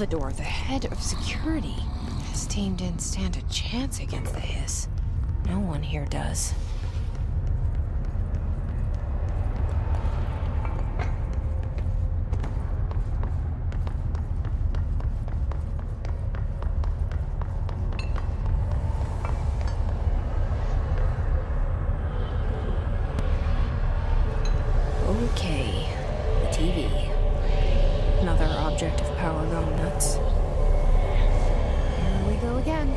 Salvador, the head of security. His team didn't stand a chance against the Hiss. No one here does. Okay, the TV. Another object of power going nuts. Here we go again.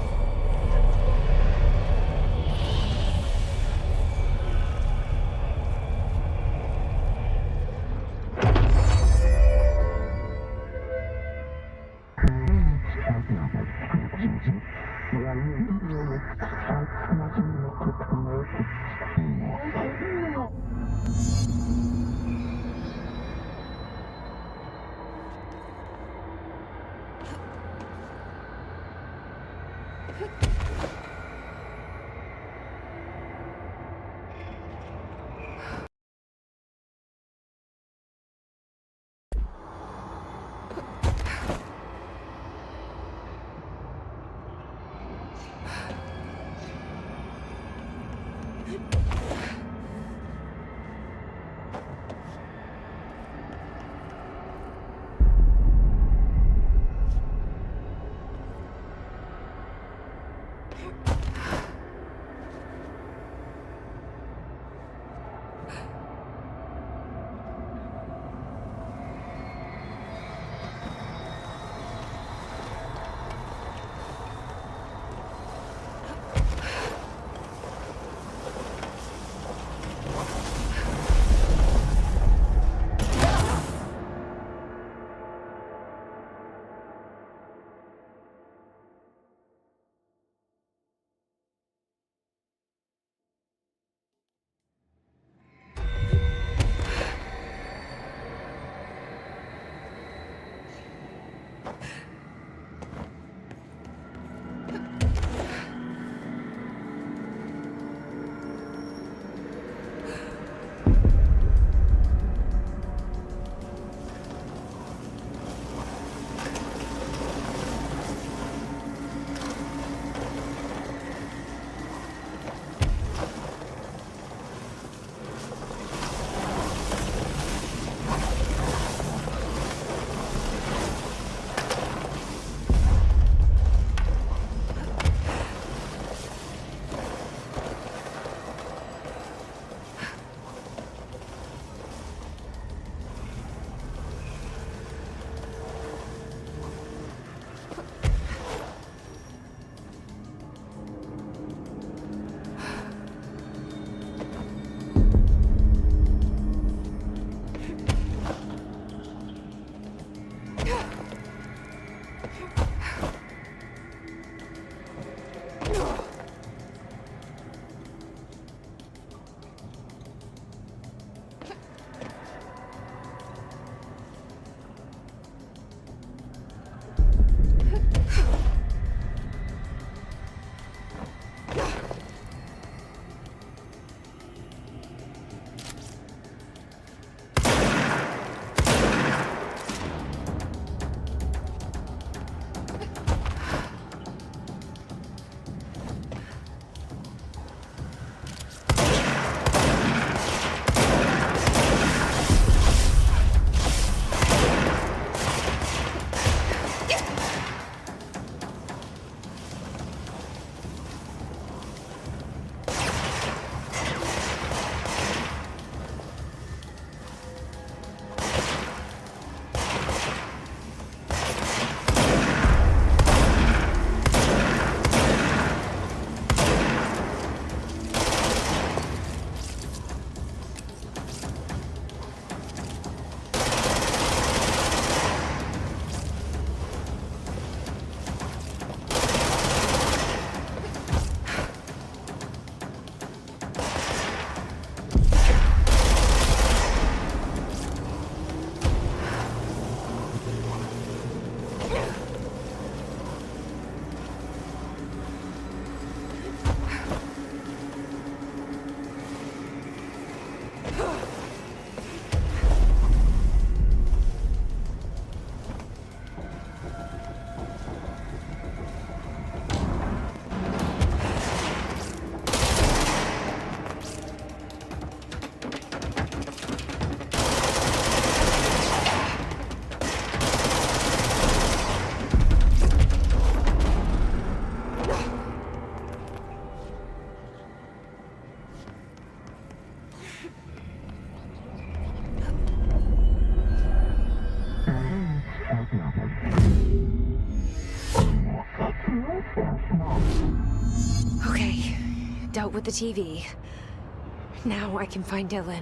with the TV. Now I can find Dylan.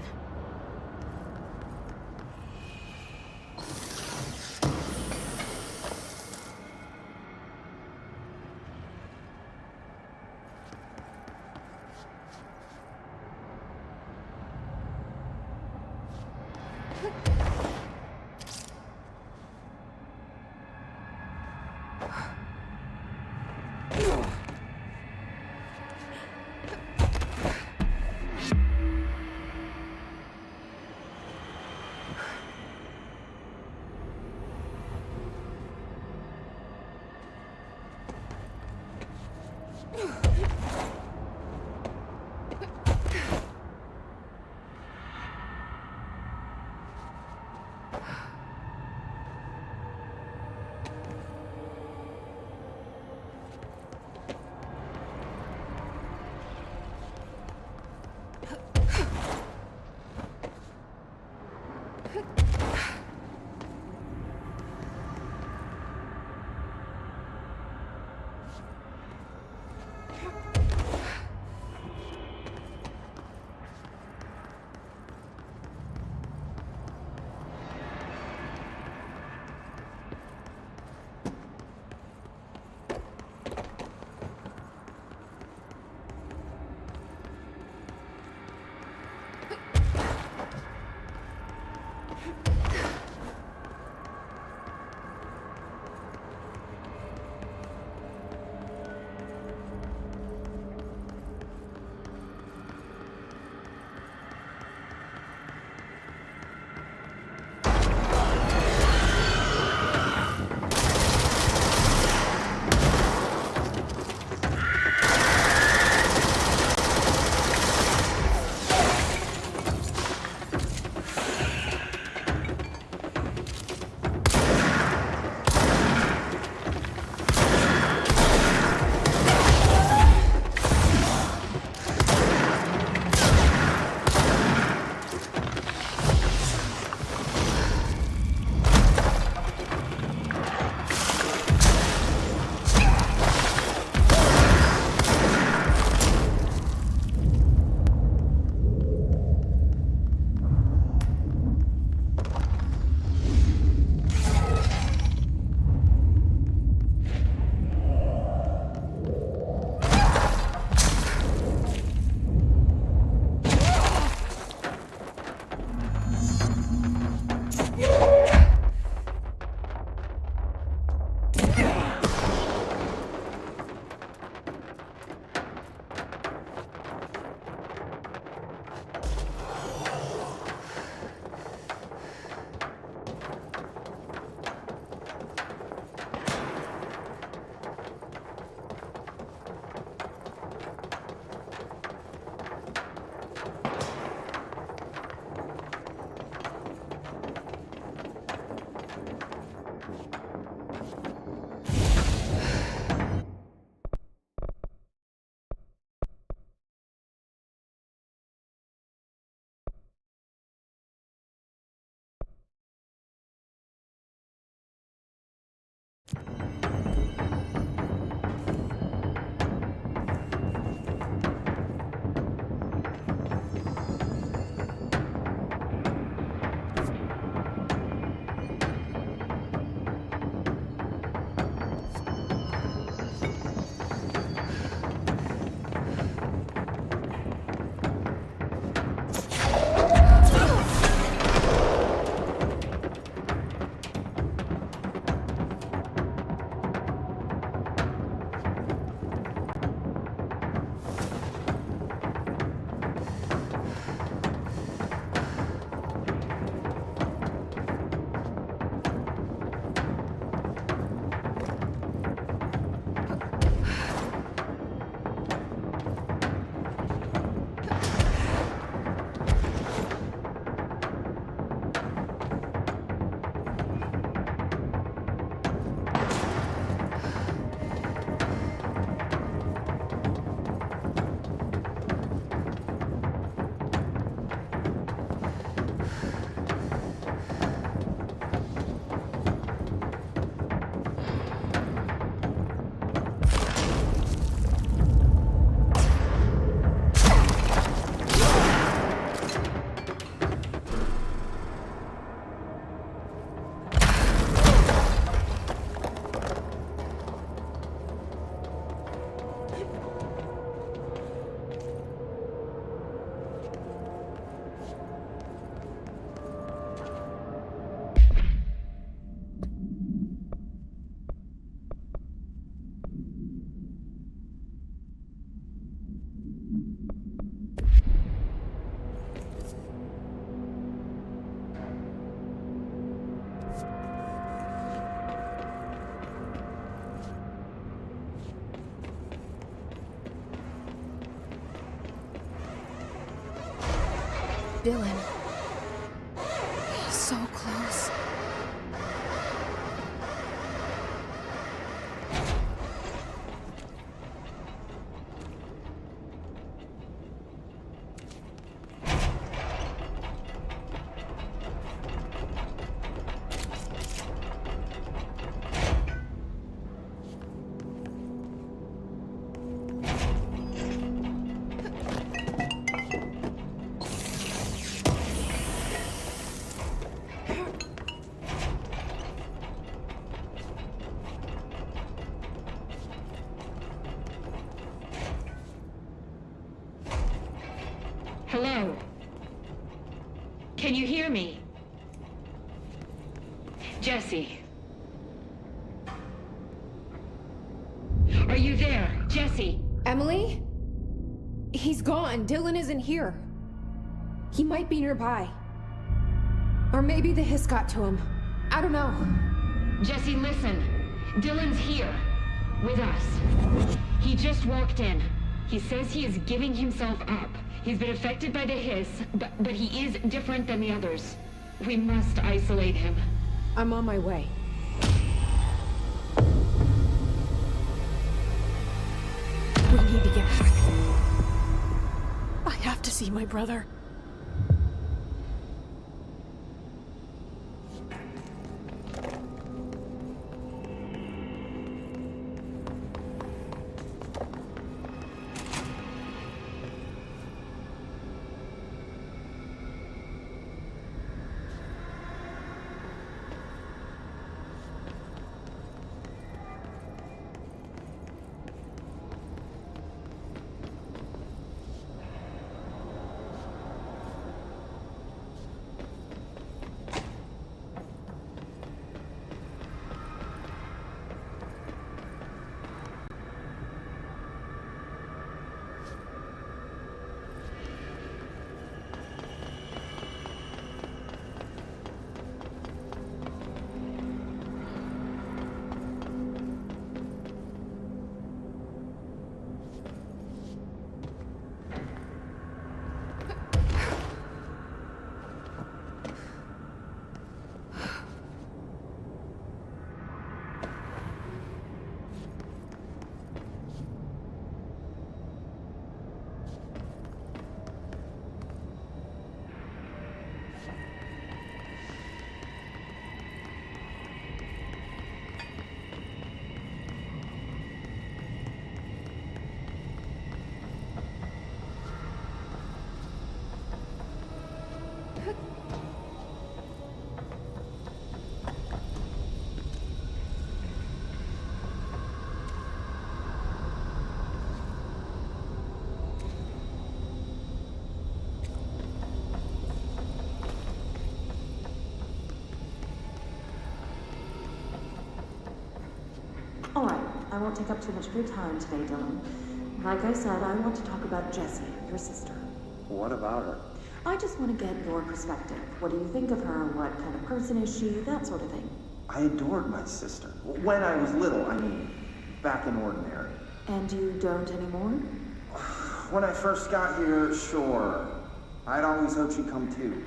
Dylan. So close. Hello? Can you hear me? Jesse? Are you there? Jesse? Emily? He's gone. Dylan isn't here. He might be nearby. Or maybe the hiss got to him. I don't know. Jesse, listen. Dylan's here. With us. He just walked in. He says he is giving himself up. He's been affected by the hiss, but he is different than the others. We must isolate him. I'm on my way. We need to get back. I have to see my brother. I won't take up too much of your time today, Dylan. Like I said, I want to talk about Jessie, your sister. What about her? I just want to get your perspective. What do you think of her? What kind of person is she? That sort of thing. I adored my sister. When I was little, I mean, back in Ordinary. And you don't anymore? When I first got here, sure. I'd always hoped she'd come too.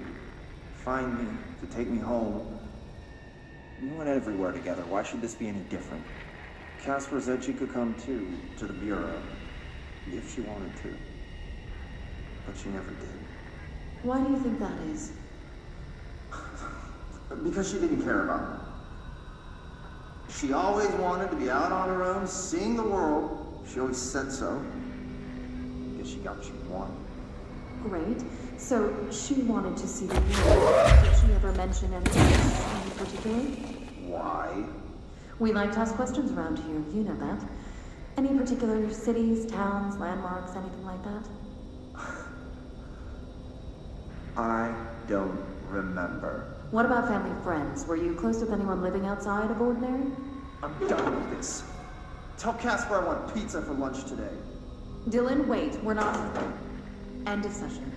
Find me, to take me home. We went everywhere together. Why should this be any different? Casper said she could come too, to the Bureau. If she wanted to. But she never did. Why do you think that is? Because she didn't care about me. She always wanted to be out on her own, seeing the world. She always said so. Guess she got what she wanted. Great. So she wanted to see the world. Did she ever mention anything in particular? Why? We like to ask questions around here, you know that. Any particular cities, towns, landmarks, anything like that? I don't remember. What about family friends? Were you close with anyone living outside of Ordinary? I'm done with this. Tell Casper I want pizza for lunch today. Dylan, wait. We're not... End of session.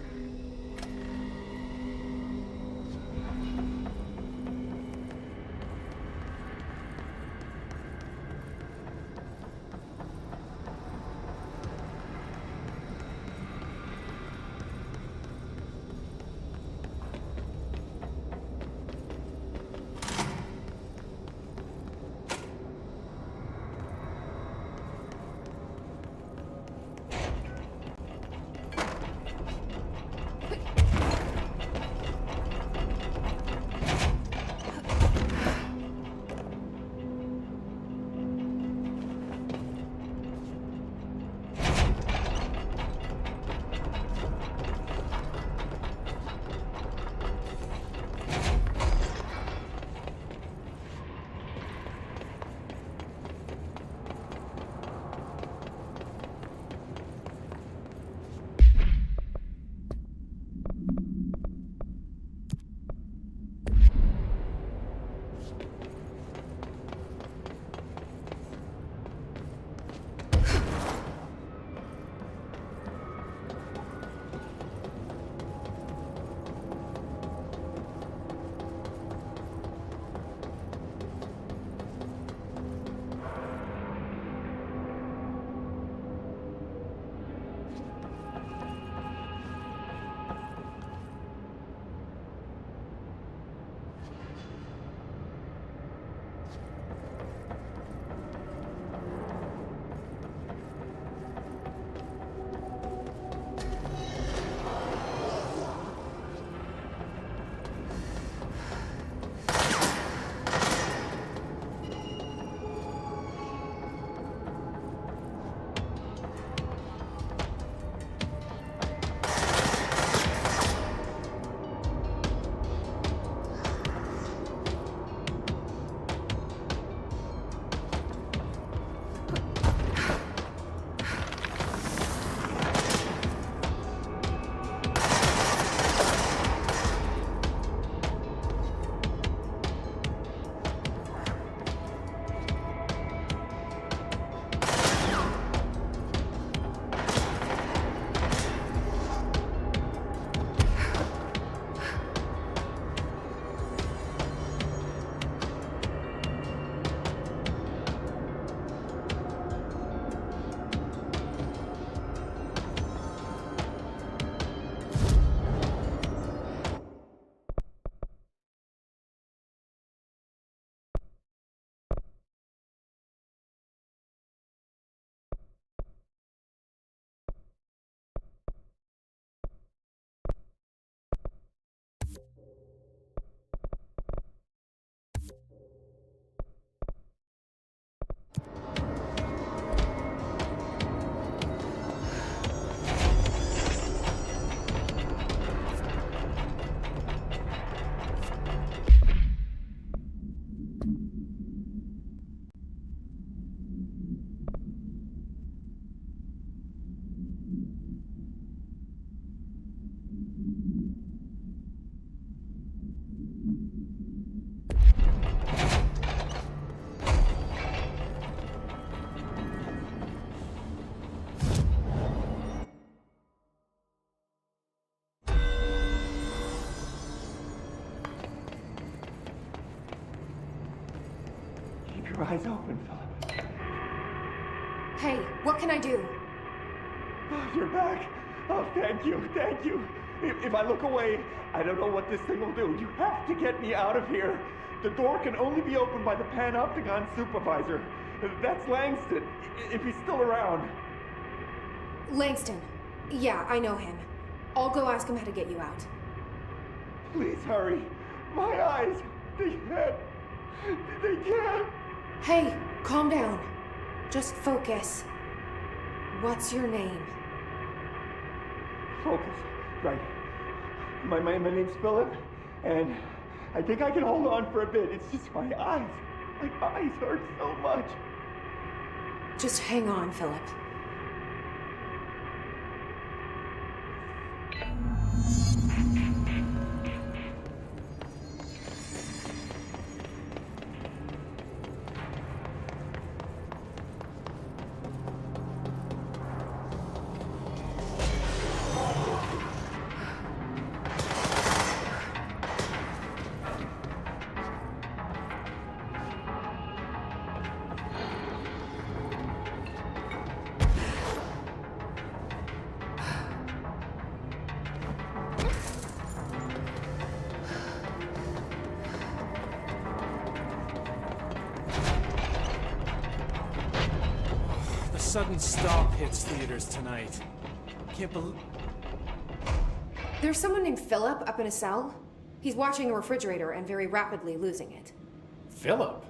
your eyes open, Philip. Hey, what can I do? Oh, you're back. Oh, thank you, thank you. If I look away, I don't know what this thing will do. You have to get me out of here. The door can only be opened by the Panopticon supervisor. That's Langston, if he's still around. Langston. Yeah, I know him. I'll go ask him how to get you out. Please hurry. My eyes, they can't. Hey, calm down. Just focus. What's your name? Focus, right. My name's Philip, and I think I can hold on for a bit. It's just my eyes. My eyes hurt so much. Just hang on, Philip. Sudden stop hits theaters tonight. Can't believe... There's someone named Philip up in a cell. He's watching a refrigerator and very rapidly losing it. Philip?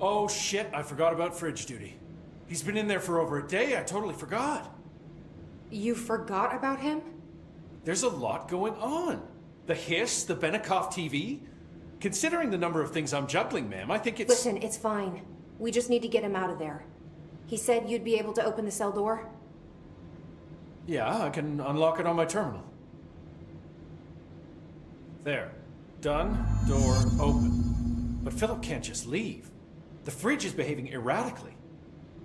Oh shit, I forgot about fridge duty. He's been in there for over a day, I totally forgot. You forgot about him? There's a lot going on. The hiss, the Benikoff TV. Considering the number of things I'm juggling, ma'am, I think it's... Listen, it's fine. We just need to get him out of there. He said you'd be able to open the cell door? Yeah, I can unlock it on my terminal. There. Done. Door open. But Philip can't just leave. The fridge is behaving erratically.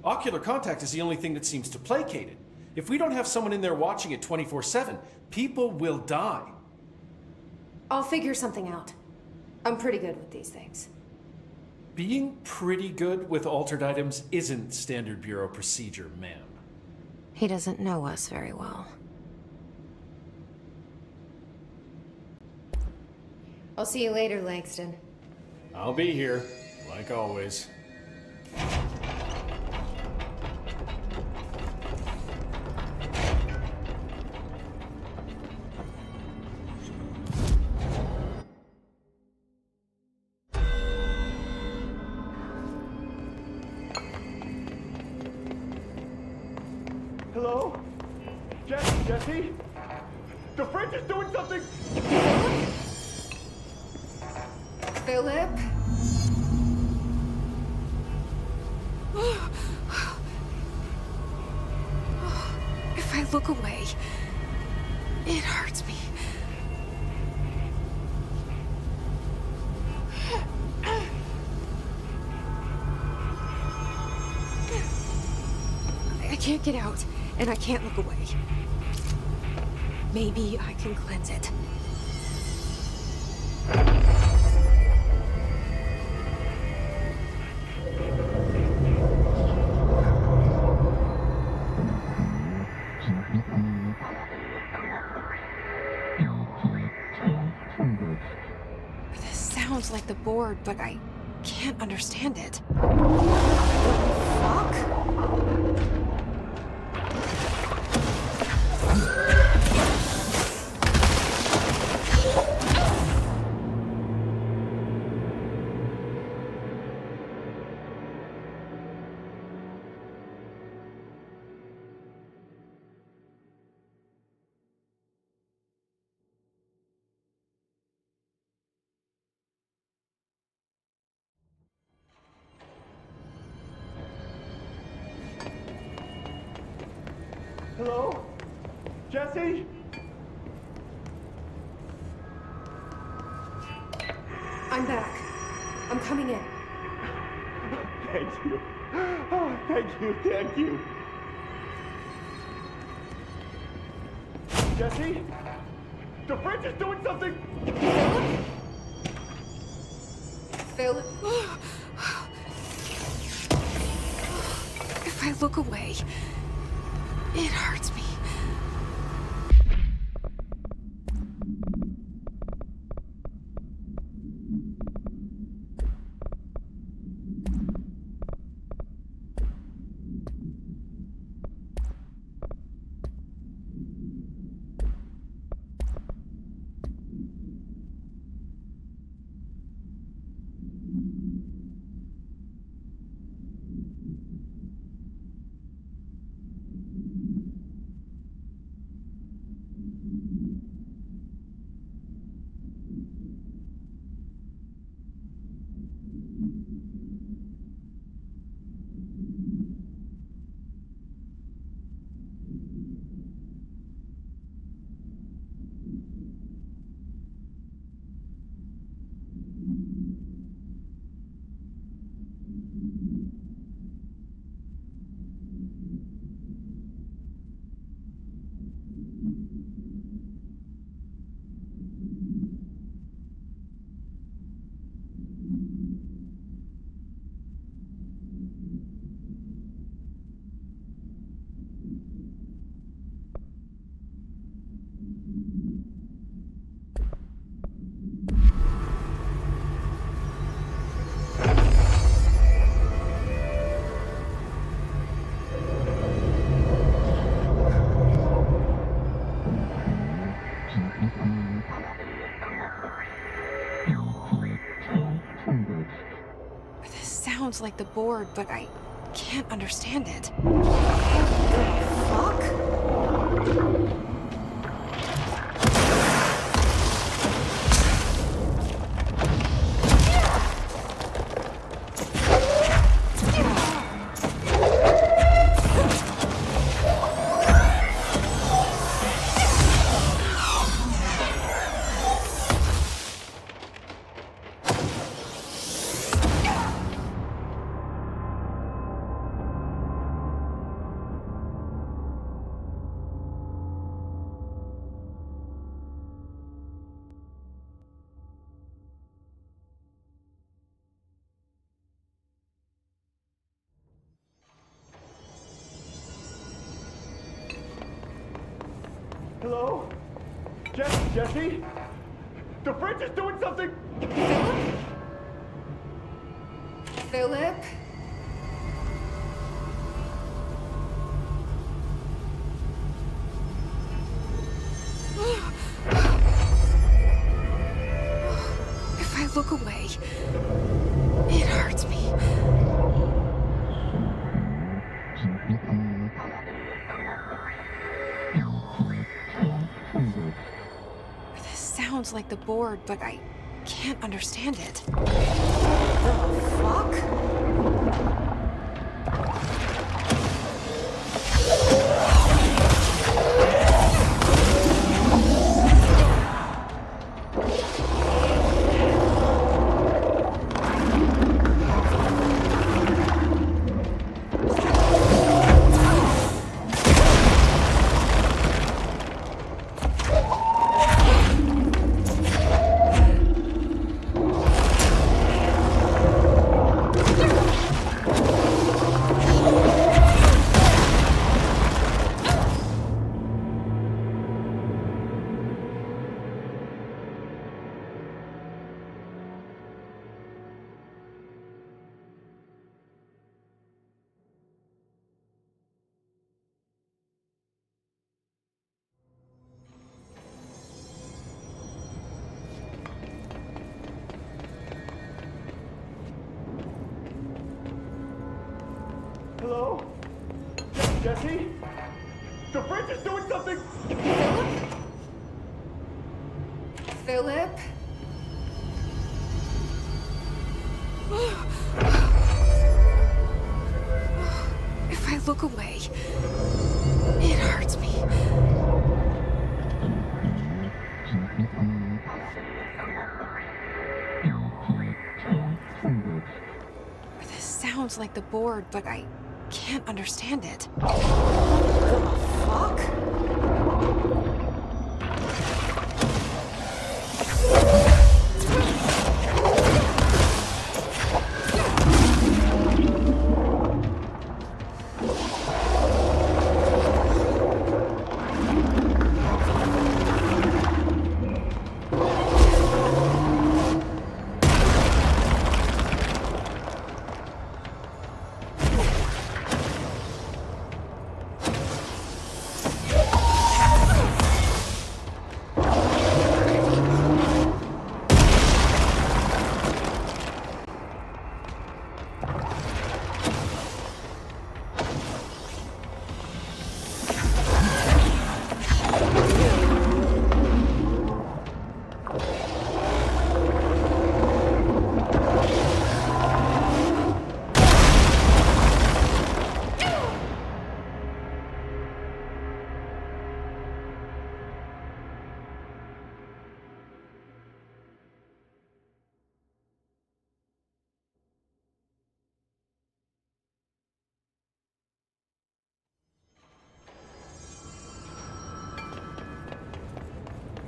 Ocular contact is the only thing that seems to placate it. If we don't have someone in there watching it 24/7, people will die. I'll figure something out. I'm pretty good with these things. Being pretty good with altered items isn't standard Bureau procedure, ma'am. He doesn't know us very well. I'll see you later, Langston. I'll be here, like always. Hello? Jesse? The fridge is doing something! Philip? If I look away, it hurts me. I can't get out, and I can't look away. Maybe I can cleanse it. This sounds like the board, but I can't understand it. What the fuck? Hello? Jesse? I'm back. I'm coming in. Thank you. Oh, thank you. Jesse? The fridge is doing something! Philip. If I look away, it hurts me. This sounds like the board, but I can't understand it. What the fuck? Hello? Jesse? The fridge is doing something! Philip? If I look away, it hurts me. This sounds like the board, but I can't understand it. The fuck? Hello? Jesse? The fridge is doing something! Philip? If I look away, it hurts me. This sounds like the board, but I can't understand it. The fuck?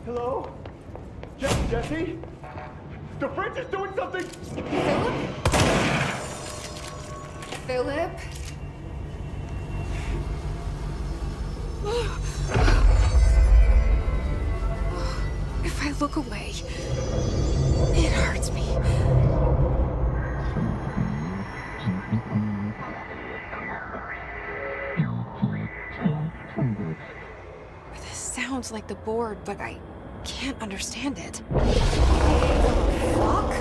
Hello? Jesse? The fridge is doing something! Philip? If I look away, it hurts me. This sounds like the board, but I can't understand it. Fuck?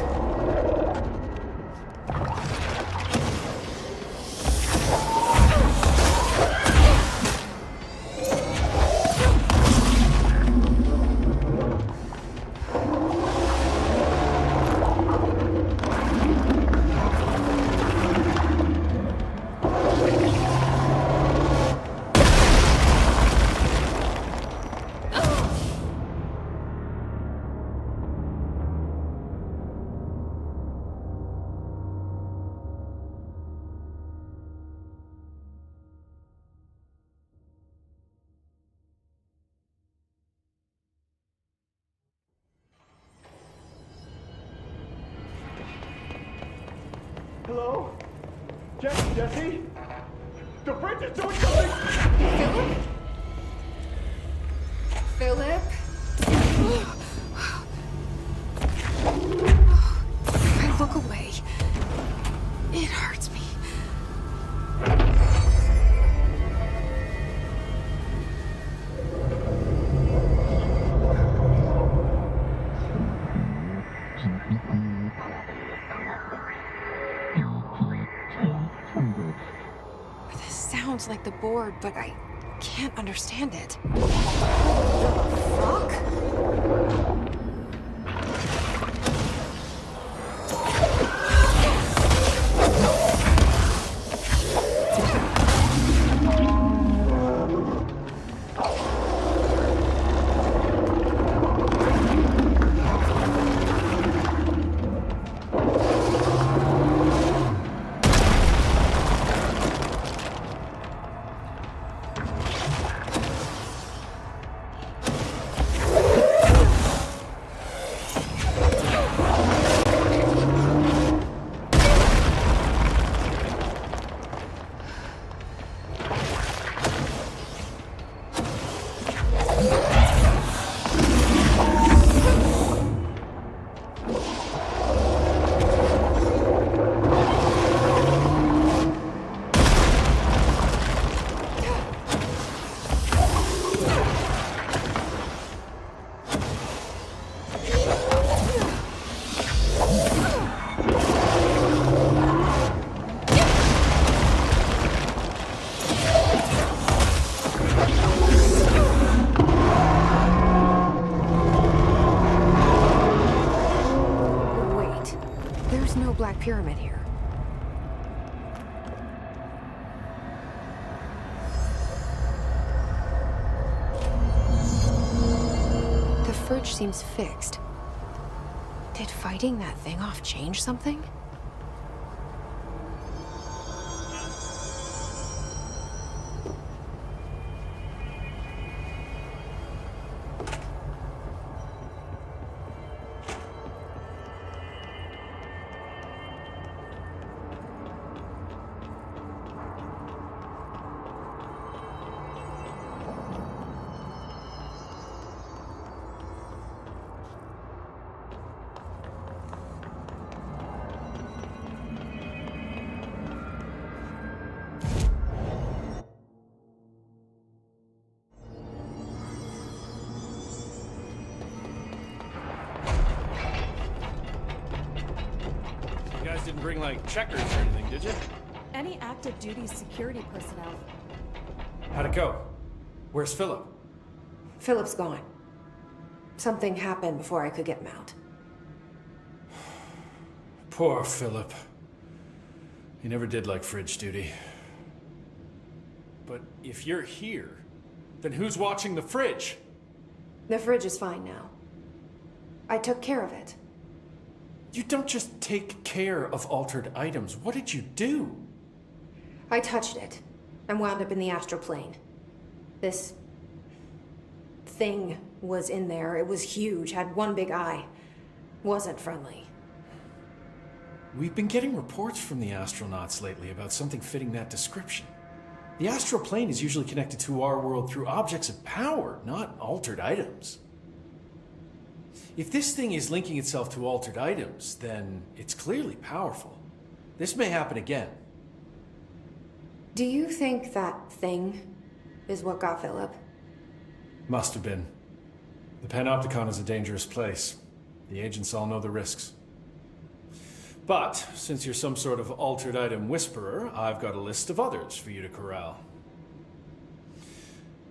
Hello? Jesse? The fridge is doing something! Philip? If I look away, it hurts me. This sounds like the board, but I can't understand it. Fuck? Black Pyramid here. The fridge seems fixed. Did fighting that thing off change something? Didn't bring, like, checkers or anything, did you? Any active duty security personnel. How'd it go? Where's Philip? Philip's gone. Something happened before I could get him out. Poor Philip. He never did like fridge duty. But if you're here, then who's watching the fridge? The fridge is fine now. I took care of it. You don't just take care of altered items. What did you do? I touched it and wound up in the astral plane. This thing was in there. It was huge, had one big eye. Wasn't friendly. We've been getting reports from the astronauts lately about something fitting that description. The astral plane is usually connected to our world through objects of power, not altered items. If this thing is linking itself to altered items, then it's clearly powerful. This may happen again. Do you think that thing is what got Philip? Must have been. The Panopticon is a dangerous place. The agents all know the risks. But, since you're some sort of altered item whisperer, I've got a list of others for you to corral.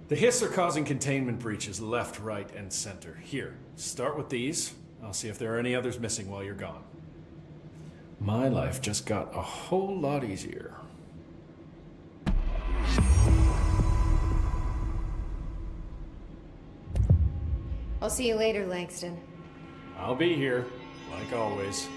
The Hiss are causing containment breaches left, right, and center. Here, start with these. I'll see if there are any others missing while you're gone. My life just got a whole lot easier. I'll see you later, Langston. I'll be here, like always.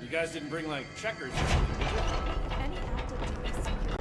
You guys didn't bring, like, checkers or something, did you? Any active duty security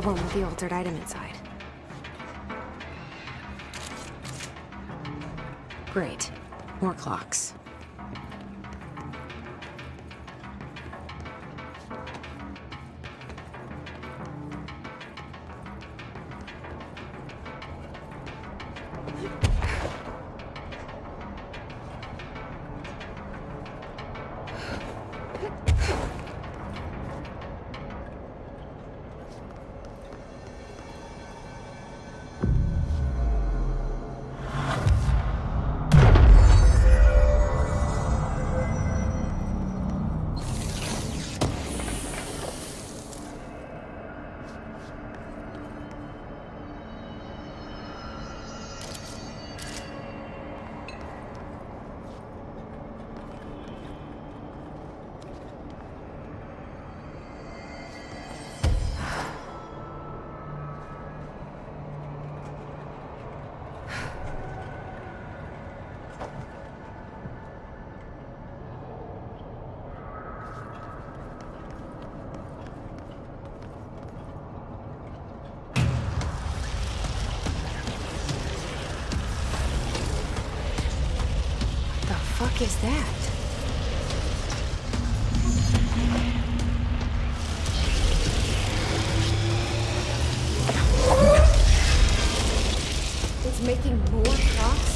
The one with the altered item inside. Great. More clocks. What the fuck is that? It's making more clocks?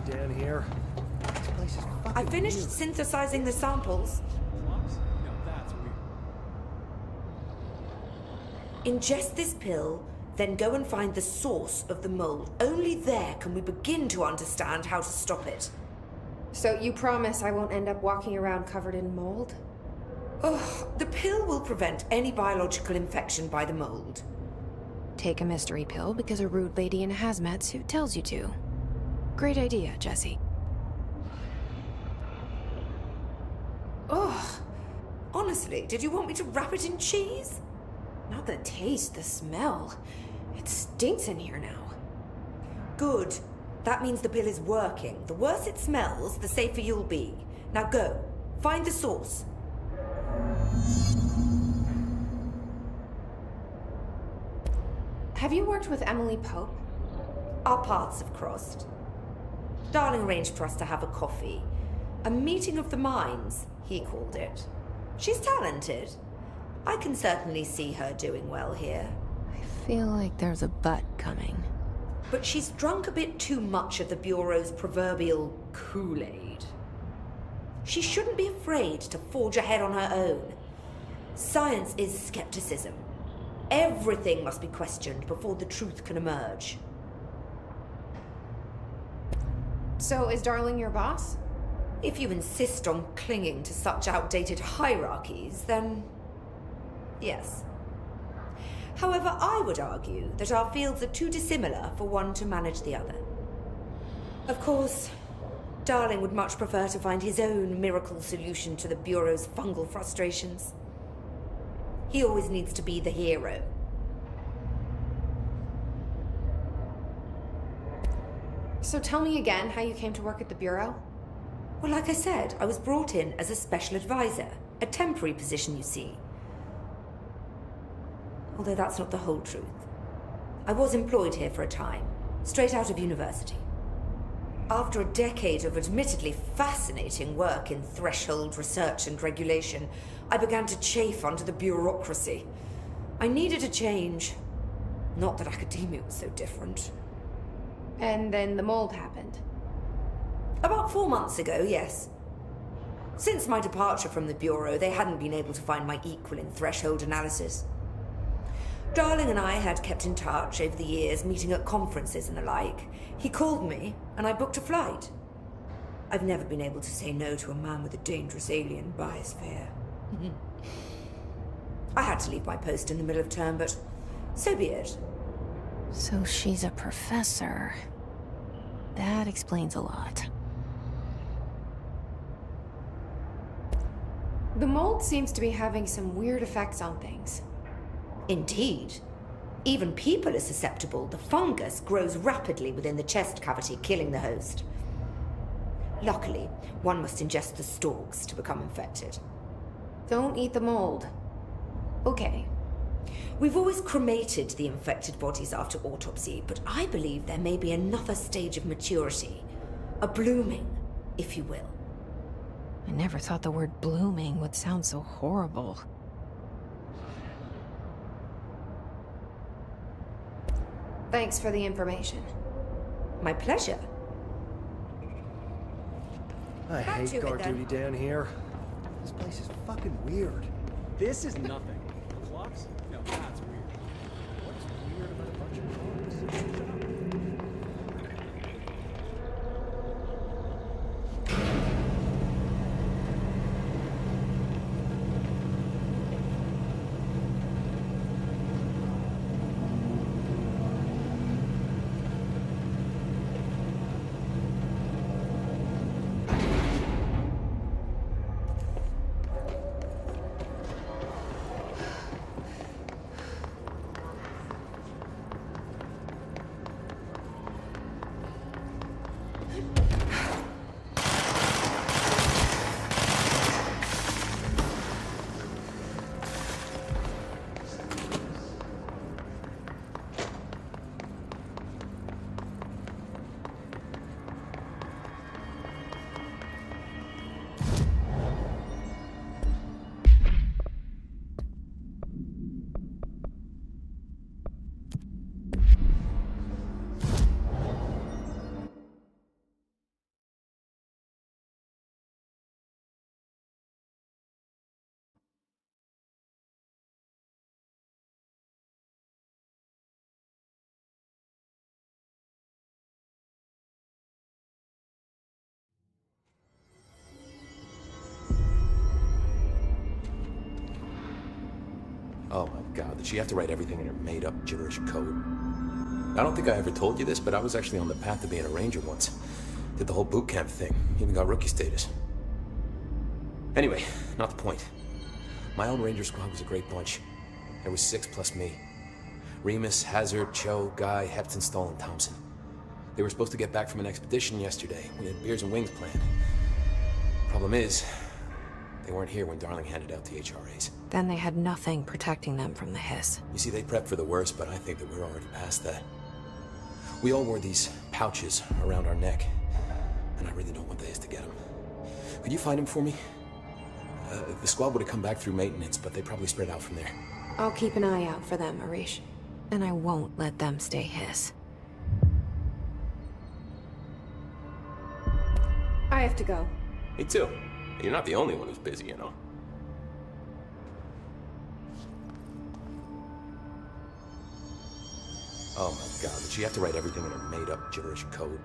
Down here. This place is I fucking finished weird. synthesizing the samples. No, that's weird. Ingest this pill, then go and find the source of the mold. Only there can we begin to understand how to stop it. So you promise I won't end up walking around covered in mold? Oh, the pill will prevent any biological infection by the mold. Take a mystery pill because a rude lady in a hazmat suit tells you to. Great idea, Jesse. Ugh. Honestly, did you want me to wrap it in cheese? Not the taste, the smell. It stinks in here now. Good. That means the pill is working. The worse it smells, the safer you'll be. Now go. Find the source. Have you worked with Emily Pope? Our paths have crossed. Darling arranged for us to have a coffee. A meeting of the minds, he called it. She's talented. I can certainly see her doing well here. I feel like there's a but coming. But she's drunk a bit too much of the Bureau's proverbial Kool-Aid. She shouldn't be afraid to forge ahead on her own. Science is skepticism. Everything must be questioned before the truth can emerge. So is Darling your boss? If you insist on clinging to such outdated hierarchies, then yes. However, I would argue that our fields are too dissimilar for one to manage the other. Of course, Darling would much prefer to find his own miracle solution to the Bureau's fungal frustrations. He always needs to be the hero. So tell me again how you came to work at the Bureau? Well, like I said, I was brought in as a special advisor. A temporary position, you see. Although that's not the whole truth. I was employed here for a time, straight out of university. After a decade of admittedly fascinating work in threshold research and regulation, I began to chafe under the bureaucracy. I needed a change. Not that academia was so different. And then the mold happened. About 4 months ago, yes. Since my departure from the Bureau, they hadn't been able to find my equal in threshold analysis. Darling and I had kept in touch over the years, meeting at conferences and the like. He called me, and I booked a flight. I've never been able to say no to a man with a dangerous alien biosphere. I had to leave my post in the middle of term, but so be it. So she's a professor. That explains a lot. The mold seems to be having some weird effects on things. Indeed. Even people are susceptible. The fungus grows rapidly within the chest cavity, killing the host. Luckily, one must ingest the stalks to become infected. Don't eat the mold. Okay. We've always cremated the infected bodies after autopsy, but I believe there may be another stage of maturity. A blooming, if you will. I never thought the word blooming would sound so horrible. Thanks for the information. My pleasure. I Back to hate it, guard then. duty down here. This place is fucking weird. This is nothing. Clocks? No, that's weird. What's weird about a bunch of clocks? Oh my god, did she have to write everything in her made-up gibberish code? I don't think I ever told you this, but I was actually on the path to being a ranger once. Did the whole boot camp thing, even got rookie status. Anyway, not the point. My own ranger squad was a great bunch. There was 6 plus me. Remus, Hazard, Cho, Guy, Hepton, Stoll, and Thompson. They were supposed to get back from an expedition yesterday. We had beers and wings planned. Problem is, they weren't here when Darling handed out the HRAs. Then they had nothing protecting them from the hiss. You see, they prepped for the worst, but I think that we're already past that. We all wore these pouches around our neck, and I really don't want the hiss to get them. Could you find him for me? The squad would have come back through maintenance, but they probably spread out from there. I'll keep an eye out for them, Arish. And I won't let them stay hiss. I have to go. Me too. You're not the only one who's busy, you know. Oh my god, did she have to write everything in her made-up gibberish code?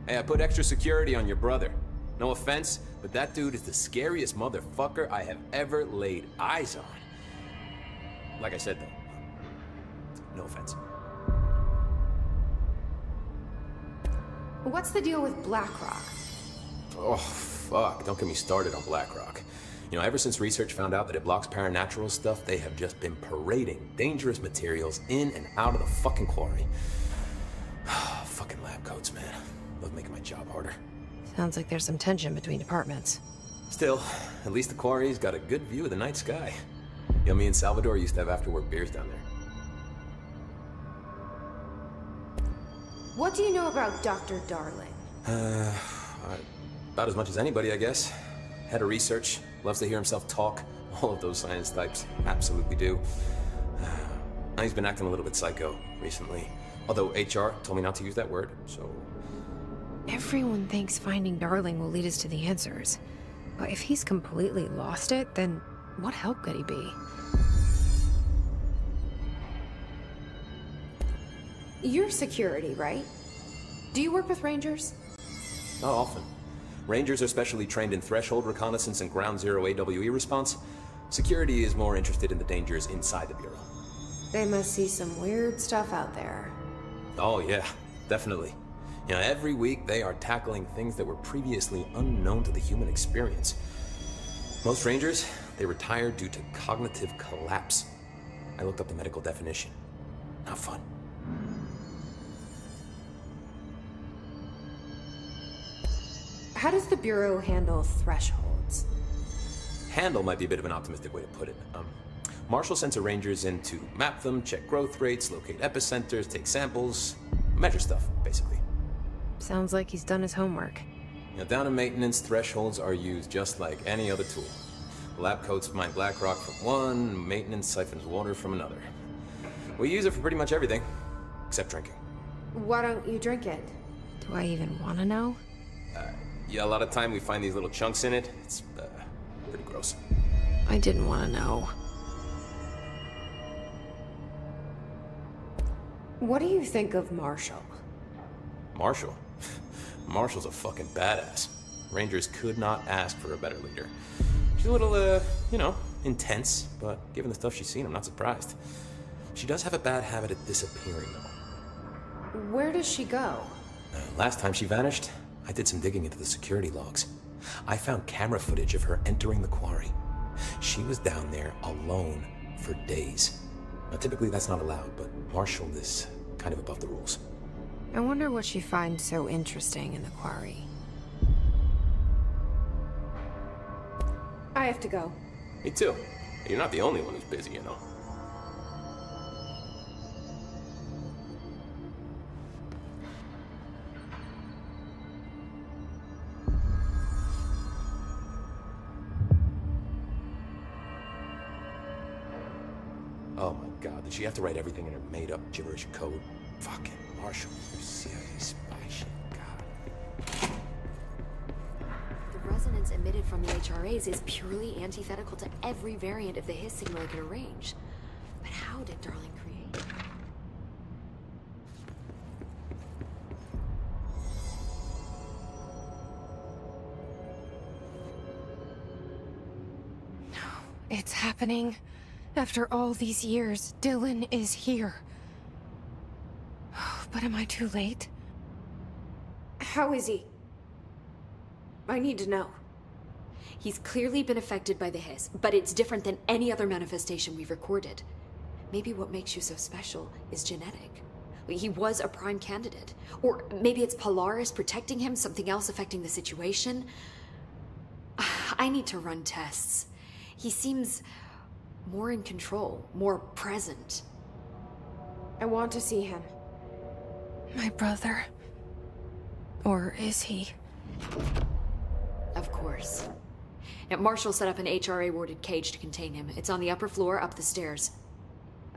Hey, I put extra security on your brother. No offense, but that dude is the scariest motherfucker I have ever laid eyes on. Like I said, though, no offense. What's the deal with BlackRock? Oh, fuck. Don't get me started on BlackRock. You know, ever since research found out that it blocks paranatural stuff, they have just been parading dangerous materials in and out of the fucking quarry. Fucking lab coats, man. Those making my job harder. Sounds like there's some tension between departments. Still, at least the quarry's got a good view of the night sky. You know, me and Salvador used to have after-work beers down there. What do you know about Dr. Darling? About as much as anybody, I guess. Head of research, loves to hear himself talk. All of those science types absolutely do. He's been acting a little bit psycho recently. Although HR told me not to use that word, so... Everyone thinks finding Darling will lead us to the answers. But if he's completely lost it, then what help could he be? You're security, right? Do you work with Rangers? Not often. Rangers are specially trained in threshold reconnaissance and ground zero AWE response. Security is more interested in the dangers inside the Bureau. They must see some weird stuff out there. Oh yeah, definitely. You know, every week they are tackling things that were previously unknown to the human experience. Most Rangers, they retire due to cognitive collapse. I looked up the medical definition. Not fun. How does the Bureau handle thresholds? Handle might be a bit of an optimistic way to put it. Marshall sends her Rangers in to map them, check growth rates, locate epicenters, take samples, measure stuff, basically. Sounds like he's done his homework. Now, down in maintenance, thresholds are used just like any other tool. Lab coats mine black rock from one, maintenance siphons water from another. We use it for pretty much everything, except drinking. Why don't you drink it? Do I even want to know? Yeah, a lot of time we find these little chunks in it. It's pretty gross. I didn't want to know. What do you think of Marshall? Marshall? Marshall's a fucking badass. Rangers could not ask for a better leader. She's a little, you know, intense, but given the stuff she's seen, I'm not surprised. She does have a bad habit of disappearing, though. Where does she go? Last time she vanished, I did some digging into the security logs. I found camera footage of her entering the quarry. She was down there alone for days. Now, typically that's not allowed, but Marshall is kind of above the rules. I wonder what she finds so interesting in the quarry. I have to go. Me too. You're not the only one who's busy, you know. Oh my god, did she have to write everything in her made-up gibberish code? Fucking Marshall, you serious spy shit, god. The resonance emitted from the HRAs is purely antithetical to every variant of the Hiss signal it can arrange. But how did Darling create it? It's happening. After all these years, Dylan is here. But am I too late? How is he? I need to know. He's clearly been affected by the Hiss, but it's different than any other manifestation we've recorded. Maybe what makes you so special is genetic. He was a prime candidate. Or maybe it's Polaris protecting him, something else affecting the situation. I need to run tests. He seems more in control, more present. I want to see him. My brother. Or is he? Of course. Now, Marshall set up an HRA-warded cage to contain him. It's on the upper floor, up the stairs.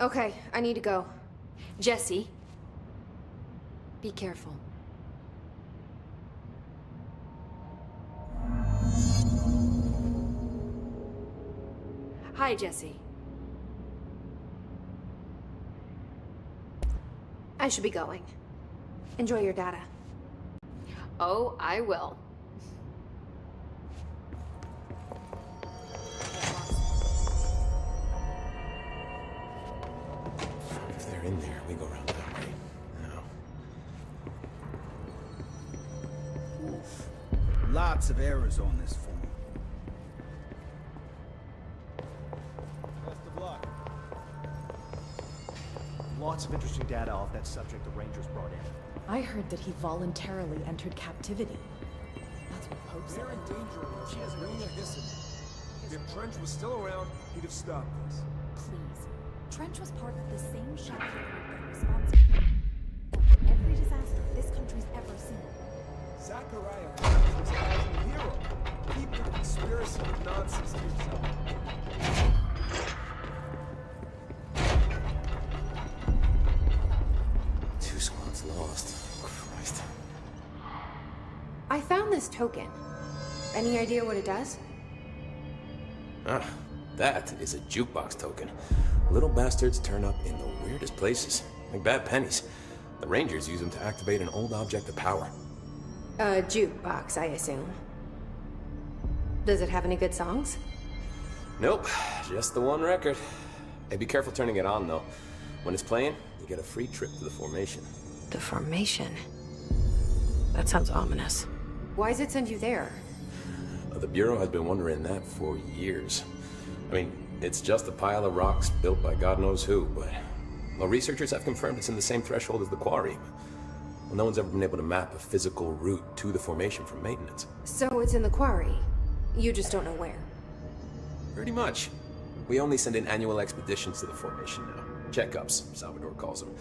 Okay, I need to go. Jesse, be careful. Hi, Jesse. I should be going. Enjoy your data. Oh, I will. If they're in there, we go around that way. No. Lots of errors on this form. Best of luck. Lots of interesting data off that subject the Rangers brought in. I heard that he voluntarily entered captivity. That's what Pope said. They're in danger unless she has Rena Hisson. If Trench was still around, he'd have stopped this. Please. Trench was part of the same shadow group responsible for every disaster this country's ever seen. Zachariah was a rising hero. Keep the conspiracy nonsense to yourself. Two squads lost. Christ. I found this token. Any idea what it does? Ah, that is a jukebox token. Little bastards turn up in the weirdest places, like bad pennies. The Rangers use them to activate an old object of power. A jukebox, I assume. Does it have any good songs? Nope, just the one record. Hey, be careful turning it on, though. When it's playing, you get a free trip to the Formation. The Formation? That sounds ominous. Why does it send you there? The Bureau has been wondering that for years. I mean, it's just a pile of rocks built by God knows who, but... Well, researchers have confirmed it's in the same threshold as the Quarry. Well, no one's ever been able to map a physical route to the Formation from maintenance. So it's in the Quarry. You just don't know where. Pretty much. We only send in annual expeditions to the Formation now. Checkups, Salvador calls them.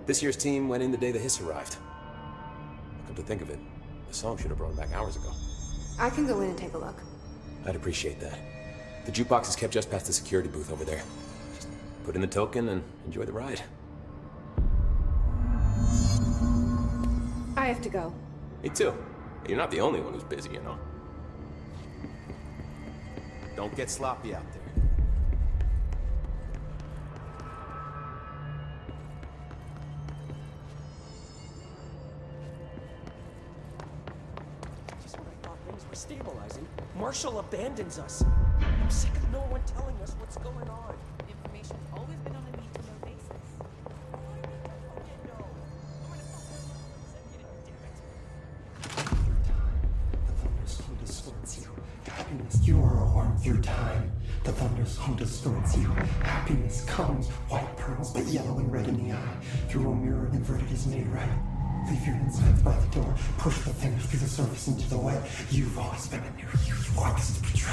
This year's team went in the day the Hiss arrived. Come to think of it, the song should have brought them back hours ago. I can go in and take a look. I'd appreciate that. The jukebox is kept just past the security booth over there. Just put in the token and enjoy the ride. I have to go. Me too. You're not the only one who's busy, you know. Don't get sloppy out there. Just when I thought things were stabilizing, Marshall abandons us. I'm sick of no one telling us what's going on. Information's always been on a need-to-know basis. You are a worm through time. The thunder's home distorts you. Happiness comes, white pearls, but yellow and red in the eye. Through a mirror, inverted is made right. Leave your insides by the door. Push the fingers through the surface into the wet. You've always been a new you. You want this to be true.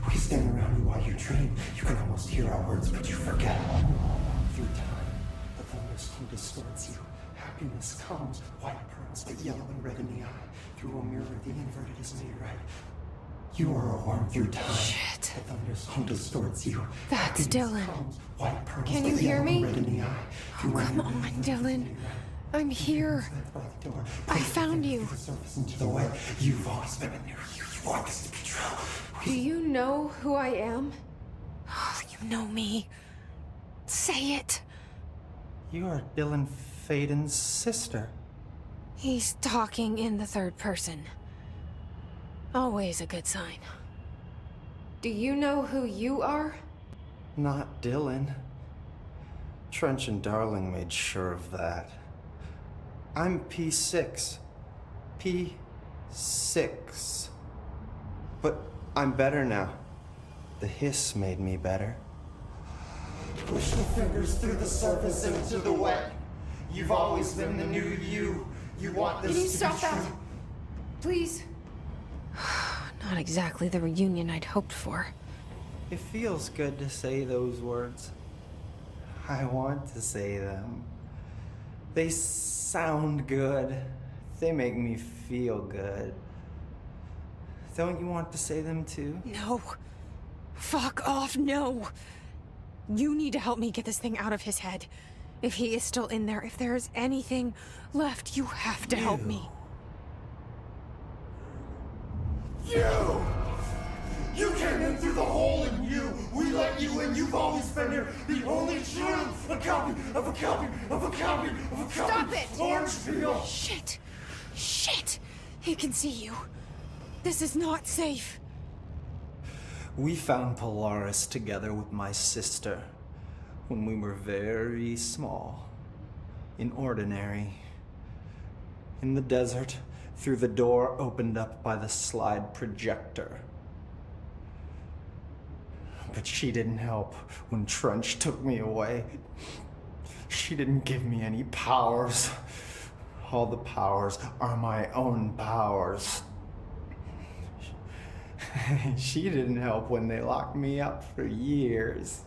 We stand around you while you dream. You can almost hear our words, but you forget. Through time, the thunder's home distorts you. Happiness comes, white pearls, but yellow and red in the eye. Through a mirror, the inverted is made right. You are a worm through time. Shit. The thunder's home distorts you. That's Dylan. White pearls, Can you hear me? red in the eye. Oh, come on, Dylan. I'm here. I found you. Into the way. You've always been in there. You want this to be true. Do you know who I am? Oh, you know me. Say it. You are Dylan Faden's sister. He's talking in the third person. Always a good sign. Do you know who you are? Not Dylan. Trench and Darling made sure of that. I'm P6. P6. But I'm better now. The Hiss made me better. Push the fingers through the surface into the wet. You've always been the new you. You want this Can you to stop be that? true. Please. Not exactly the reunion I'd hoped for. It feels good to say those words. I want to say them. They sound good. They make me feel good. Don't you want to say them too? No. Fuck off, no. You need to help me get this thing out of his head. If he is still in there, if there is anything left, you have to help me. You came in through the hole in you. We let you in. You've always been here. The only truth. A copy of a copy of a copy of a copy. Stop it! Orangeville. Shit. Shit. He can see you. This is not safe. We found Polaris together with my sister when we were very small, in Ordinary, in the desert, through the door opened up by the slide projector. But she didn't help when Trench took me away. She didn't give me any powers. All the powers are my own powers. She didn't help when they locked me up for years.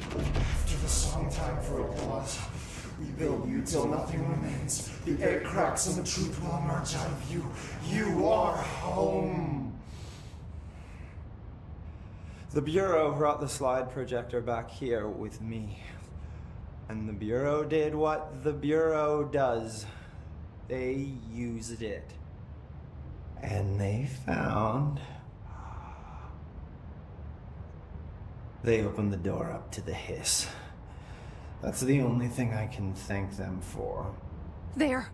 After the song time for applause, we rebuild you till nothing remains. The air cracks and the truth will emerge out of you. You are home. The Bureau brought the slide projector back here with me. And the Bureau did what the Bureau does. They used it. And they found... They opened the door up to the hiss. That's the only thing I can thank them for. There.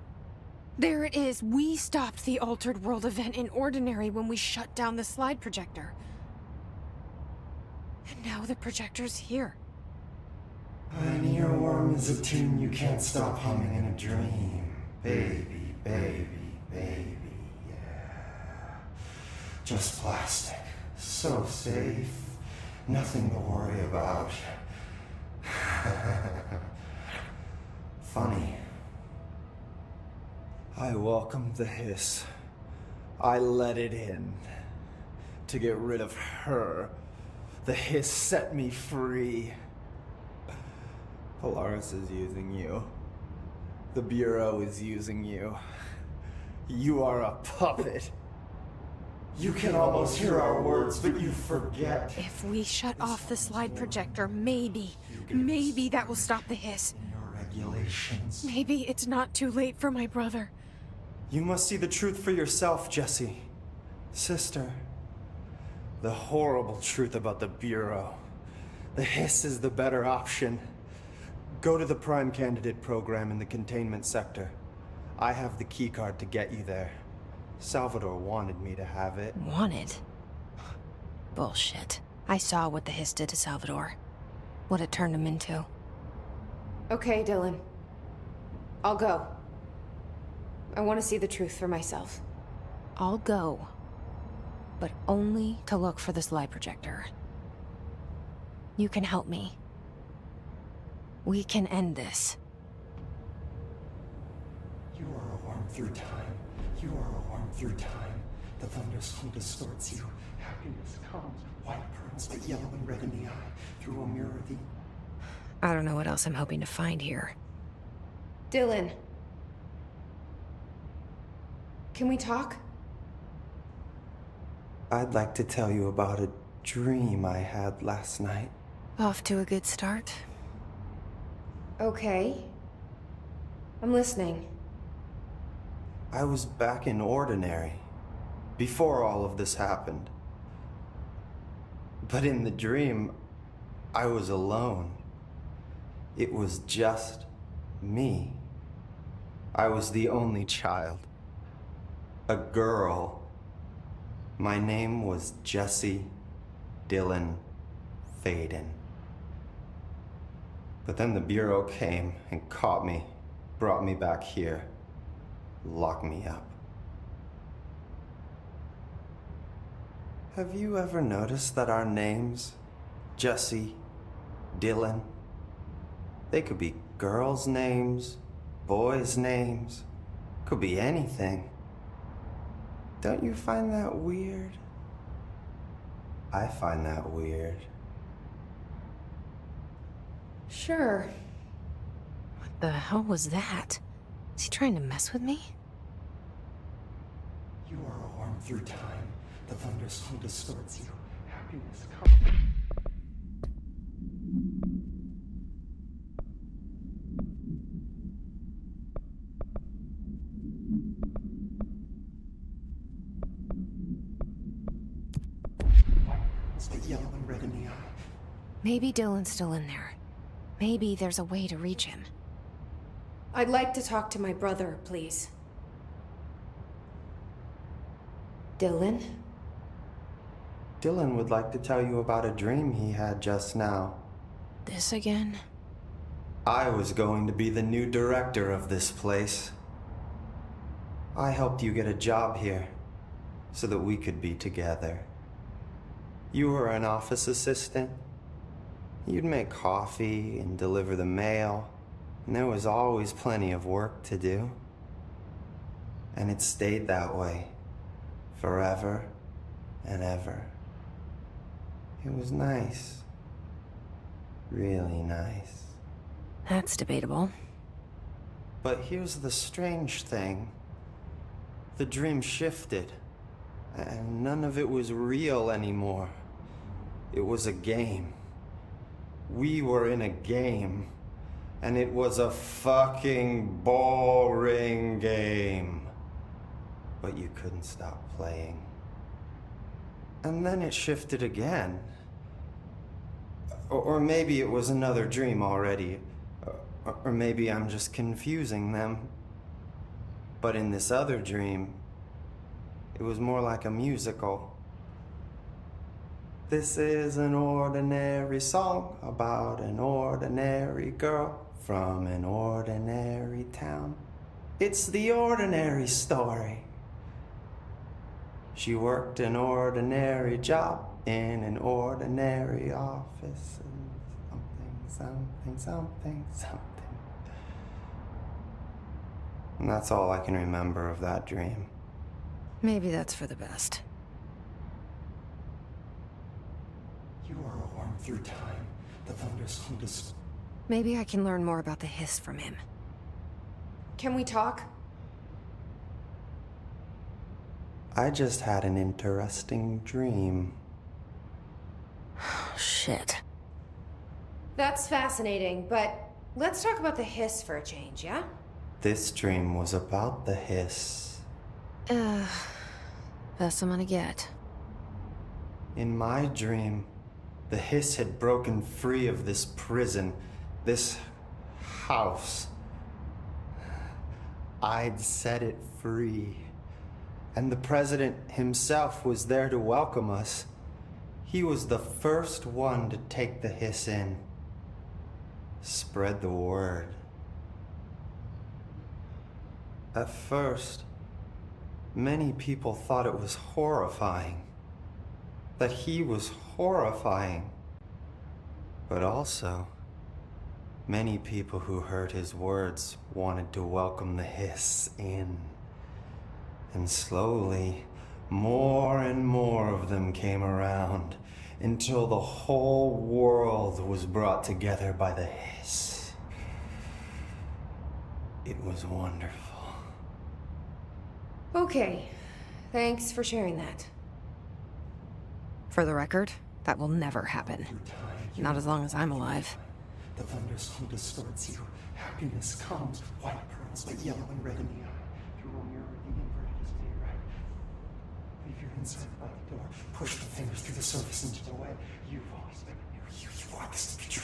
There it is. We stopped the Altered World event in Ordinary when we shut down the slide projector. And now the projector's here. An earworm is a tune you can't stop humming in a dream. Baby, baby, baby, yeah. Just plastic. So safe. Nothing to worry about. Funny. I welcomed the hiss. I let it in. To get rid of her. The hiss set me free. Polaris is using you. The Bureau is using you. You are a puppet. You can almost hear our words, but you forget. If we shut off the slide projector, maybe that will stop the hiss. Your regulations. Maybe it's not too late for my brother. You must see the truth for yourself, Jessie. Sister. The horrible truth about the Bureau. The hiss is the better option. Go to the Prime Candidate program in the containment sector. I have the keycard to get you there. Salvador wanted me to have it. Wanted? Bullshit. I saw what the hiss did to Salvador. What it turned him into. Okay, Dylan. I'll go. I want to see the truth for myself. I'll go. But only to look for the slide projector. You can help me. We can end this. You are a worm through time. You are a worm through time. The thunderstorm distorts you. Happiness comes. White pearls, but yellow and red in the eye. Through a mirror, the... I don't know what else I'm hoping to find here. Dylan. Can we talk? I'd like to tell you about a dream I had last night. Off to a good start. Okay. I'm listening. I was back in Ordinary, before all of this happened. But in the dream, I was alone. It was just me. I was the only child. A girl. My name was Jesse Dylan Faden. But then the Bureau came and caught me, brought me back here. Lock me up. Have you ever noticed that our names, Jesse, Dylan, they could be girls' names, boys' names, could be anything. Don't you find that weird? I find that weird. Sure. What the hell was that? Is he trying to mess with me? You are a worm through time. The thunderstorm distorts you. Happiness comes. The yellow and red in the eye. Maybe Dylan's still in there. Maybe there's a way to reach him. I'd like to talk to my brother, please. Dylan? Dylan would like to tell you about a dream he had just now. This again? I was going to be the new director of this place. I helped you get a job here, so that we could be together. You were an office assistant. You'd make coffee and deliver the mail, and there was always plenty of work to do. And it stayed that way, forever and ever. It was nice. Really nice. That's debatable. But here's the strange thing. The dream shifted, and none of it was real anymore. It was a game. We were in a game, and it was a fucking boring game. But you couldn't stop playing. And then it shifted again. Or maybe it was another dream already. Or maybe I'm just confusing them. But in this other dream, it was more like a musical. This is an ordinary song about an ordinary girl from an ordinary town. It's the ordinary story. She worked an ordinary job in an ordinary office. And something. And that's all I can remember of that dream. Maybe that's for the best. You are a worm through time. The thunders hum to... Maybe I can learn more about the hiss from him. Can we talk? I just had an interesting dream. Shit. That's fascinating, but let's talk about the hiss for a change, yeah? This dream was about the hiss. Best I'm gonna get. In my dream, the hiss had broken free of this prison, this house. I'd set it free. And the president himself was there to welcome us. He was the first one to take the hiss in. Spread the word. At first, many people thought it was horrifying. That he was horrifying. But also, many people who heard his words wanted to welcome the hiss in. And slowly, more and more of them came around, until the whole world was brought together by the hiss. It was wonderful. Okay. Thanks for sharing that. For the record, that will never happen. Not as long as I'm alive. The thunders hum distorts you. Happiness comes, white pearls, but yellow and red in the eye. Through a mirror, the inverted is made right. Leave your inside by the door. Push the fingers through the surface into the web. You've always been new. You want this to be true.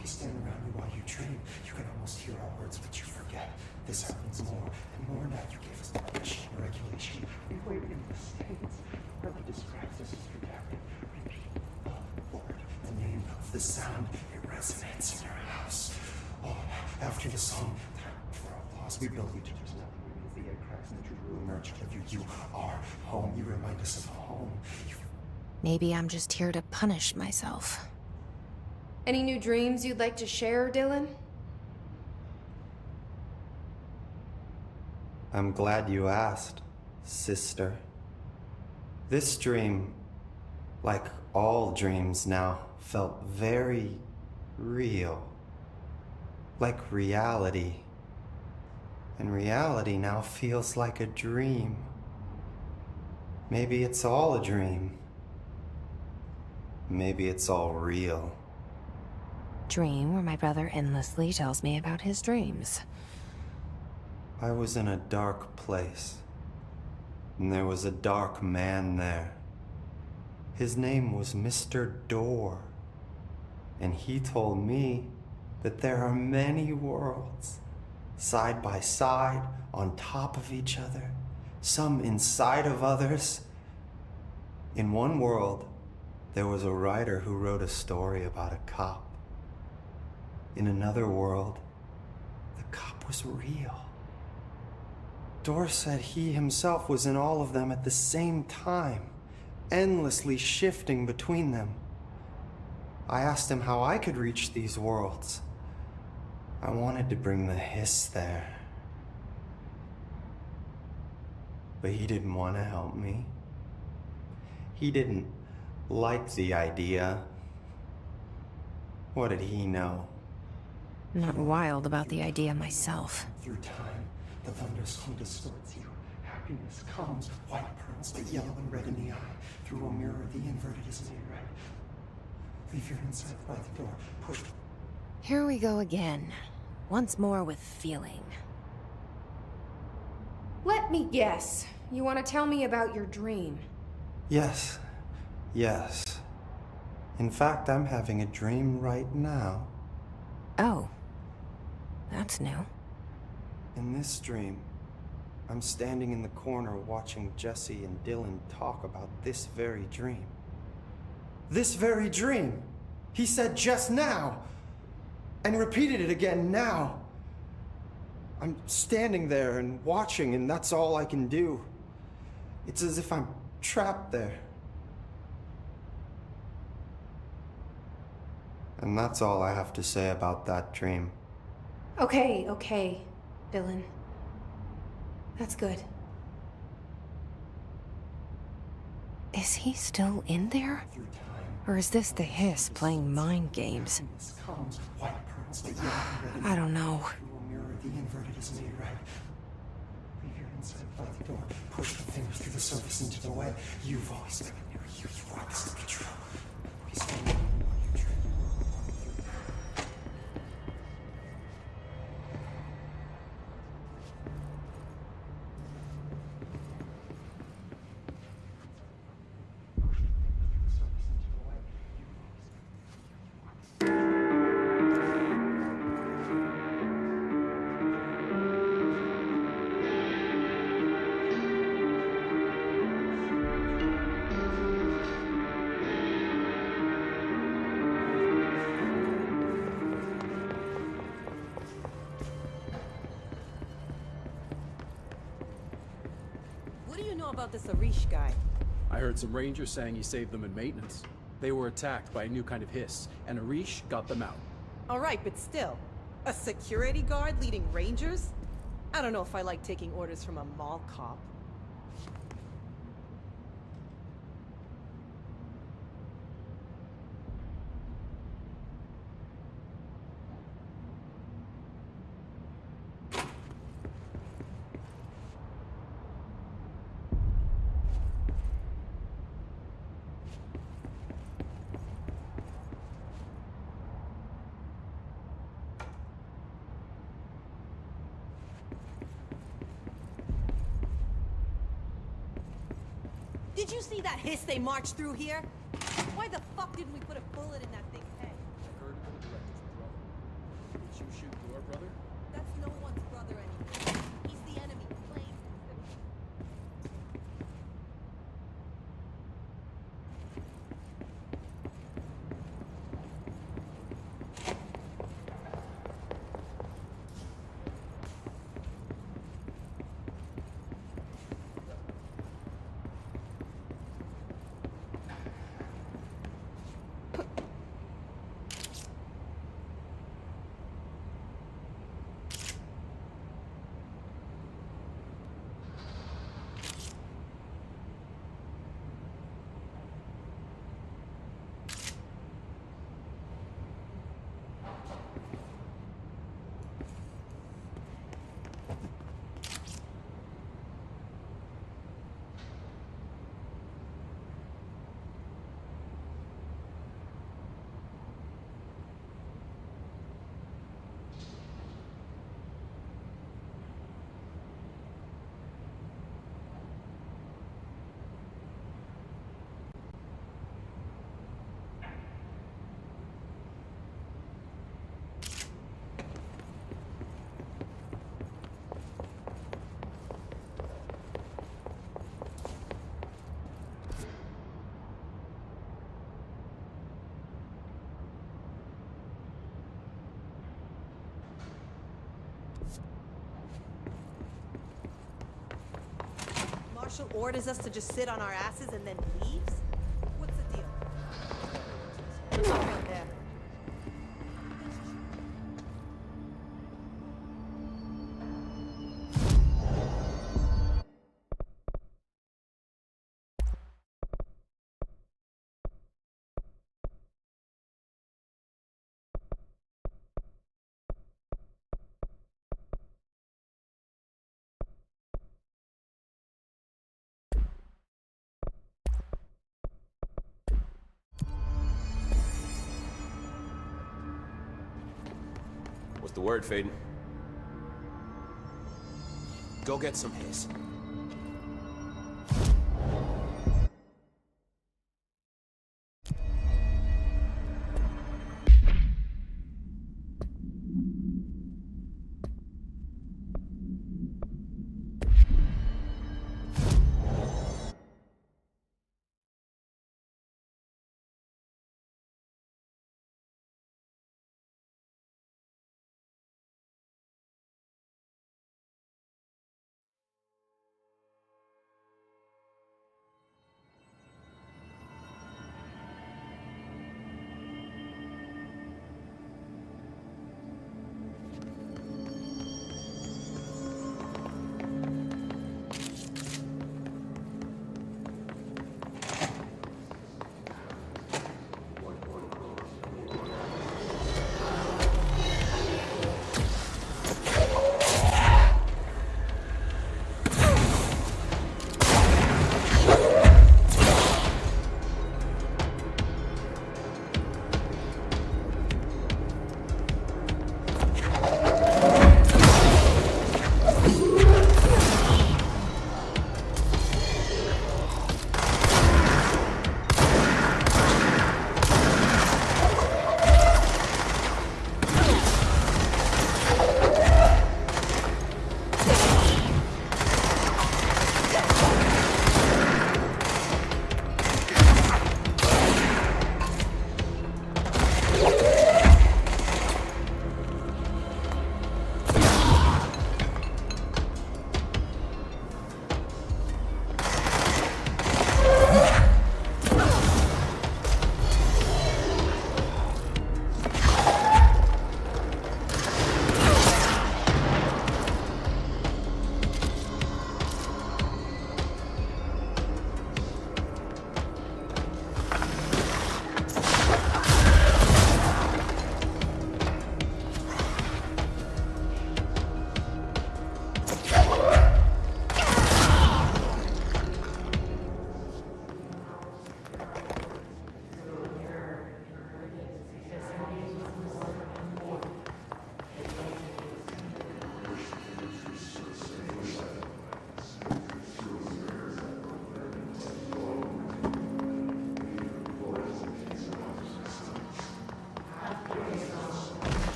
We stand around you while you dream. You can almost hear our words, but you forget. This happens more and more now. You gave us permission and regulation. We wait in the States. Really describes us as protected. Repeat the word, the name of the sound. It resonates in your house. Oh, after the song, time for applause. We build each other's nothing remains. The air cracks and the truth will emerge of you. You are home. You remind us of home. Maybe I'm just here to punish myself. Any new dreams you'd like to share, Dylan? I'm glad you asked, sister. This dream, like all dreams now, felt very real. Like reality. And reality now feels like a dream. Maybe it's all a dream. Maybe it's all real. Dream where my brother endlessly tells me about his dreams. I was in a dark place, and there was a dark man there. His name was Mr. Door, and he told me that there are many worlds, side by side, on top of each other, some inside of others. In one world, there was a writer who wrote a story about a cop. In another world, the cop was real. Door said he himself was in all of them at the same time, endlessly shifting between them. I asked him how I could reach these worlds. I wanted to bring the hiss there. But he didn't want to help me. He didn't like the idea. What did he know? Not wild about the idea myself. Through time, the thunderstorm distorts you. Happiness comes, white pearls, but yellow and red in the eye. Through a mirror, the inverted is made right. Leave your inside by the door. Push. Here we go again. Once more with feeling. Let me guess. You want to tell me about your dream? Yes. Yes. In fact, I'm having a dream right now. Oh. That's new. In this dream, I'm standing in the corner watching Jesse and Dylan talk about this very dream. This very dream! He said just now! And repeated it again now! I'm standing there and watching, and that's all I can do. It's as if I'm trapped there. And that's all I have to say about that dream. Okay, Dylan. That's good. Is he still in there? Or is this the Hiss playing mind games? I don't know. The inverted is made right. Leave your inside by the door. Push the fingers through the surface into the wet. You've always been near you. You are this control. We stand on your train. About this Arish guy. I heard some rangers saying he saved them in maintenance. They were attacked by a new kind of hiss, and Arish got them out. Alright, but still. A security guard leading rangers? I don't know if I like taking orders from a mall cop. Did you see that hiss they marched through here? Why the fuck didn't we put a bullet in that thing's head? I heard of the director's brother. Did you shoot your brother? That's no one's brother anymore. He's the enemy, plain. Marshall orders us to just sit on our asses and then leaves? What's the deal? Right there. What's the word, Faden? Go get some Hiss.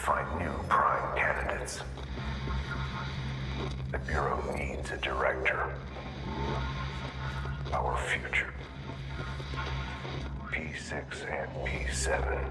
Find new prime candidates. The Bureau needs a director. Our future. P6 and P7.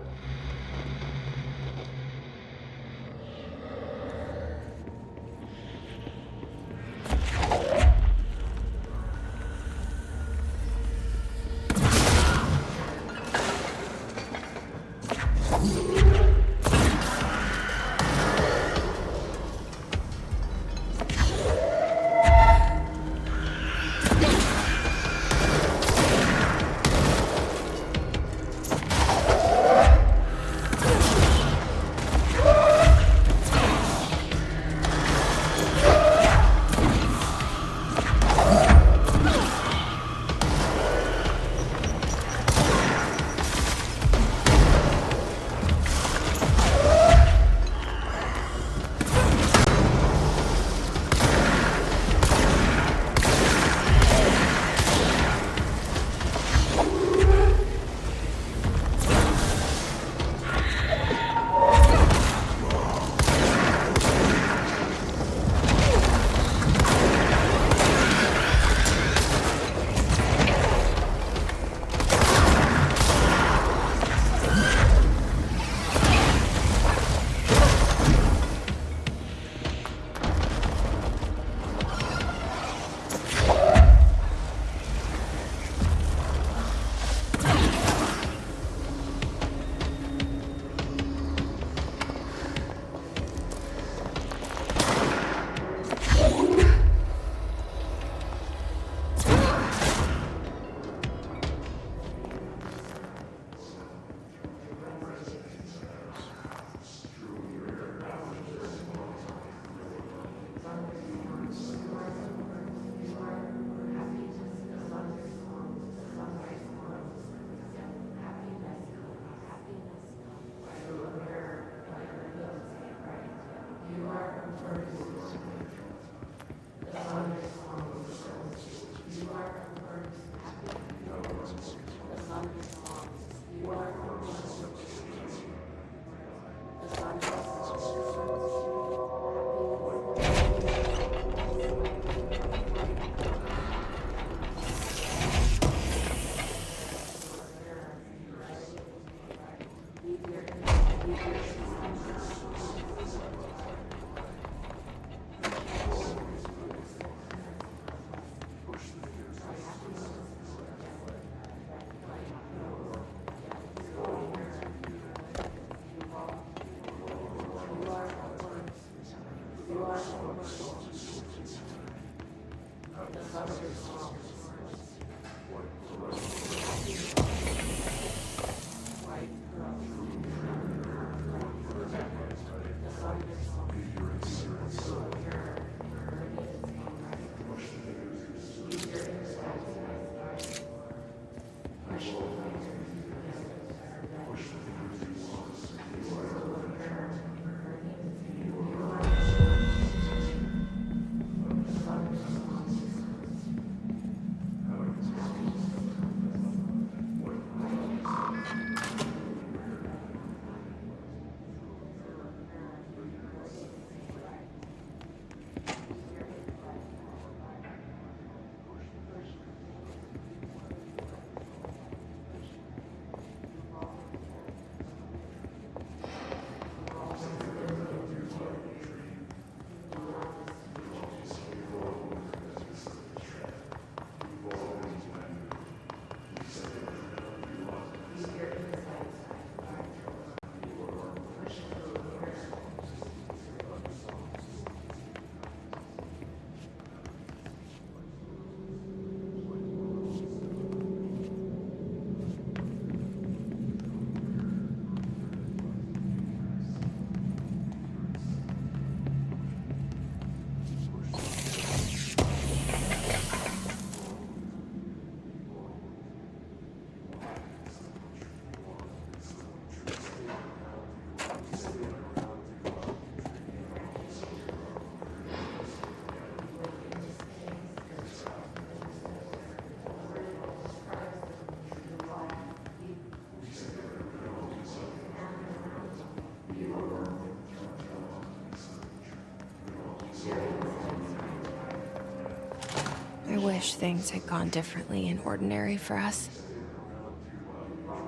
I wish things had gone differently in Ordinary for us.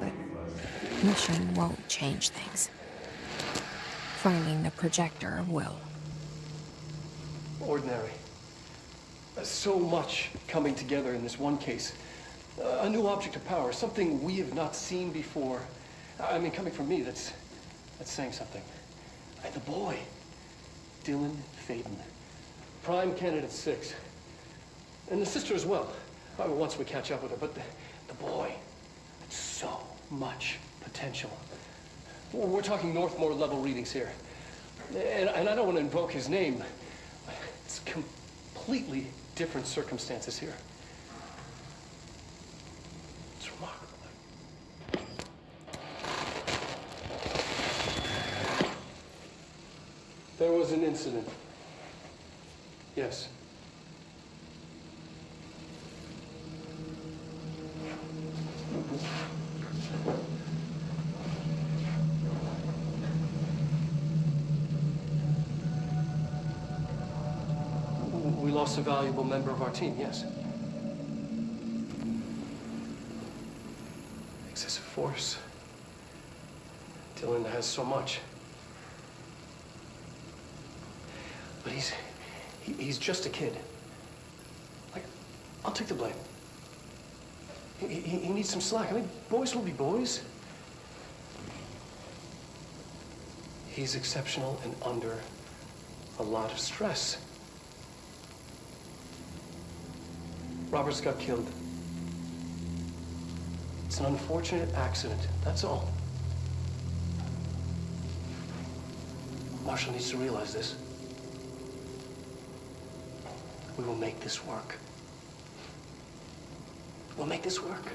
But mission won't change things. Finding the projector will. Ordinary. So much coming together in this one case. A new object of power, something we have not seen before. I mean, coming from me, that's saying something. And the boy, Dylan Faden, Prime Candidate 6. And the sister as well, once we catch up with her. But the boy, so much potential. We're talking Northmore level readings here. And I don't want to invoke his name. It's completely different circumstances here. It's remarkable. There was an incident. Yes. We lost a valuable member of our team, yes. Excessive force. Dylan has so much. But he's just a kid. Like, I'll take the blame. He needs some slack. I mean, boys will be boys. He's exceptional and under a lot of stress. Roberts got killed. It's an unfortunate accident, that's all. Marshall needs to realize this. We will make this work. We'll make this work.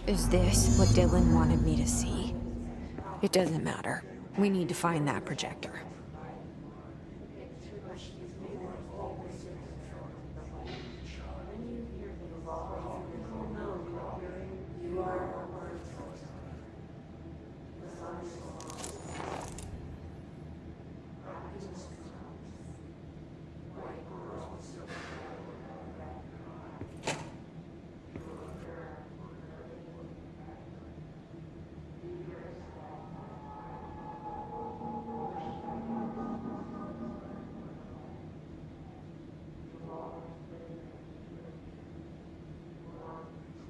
Is this what Dylan wanted me to see? It doesn't matter. We need to find that projector.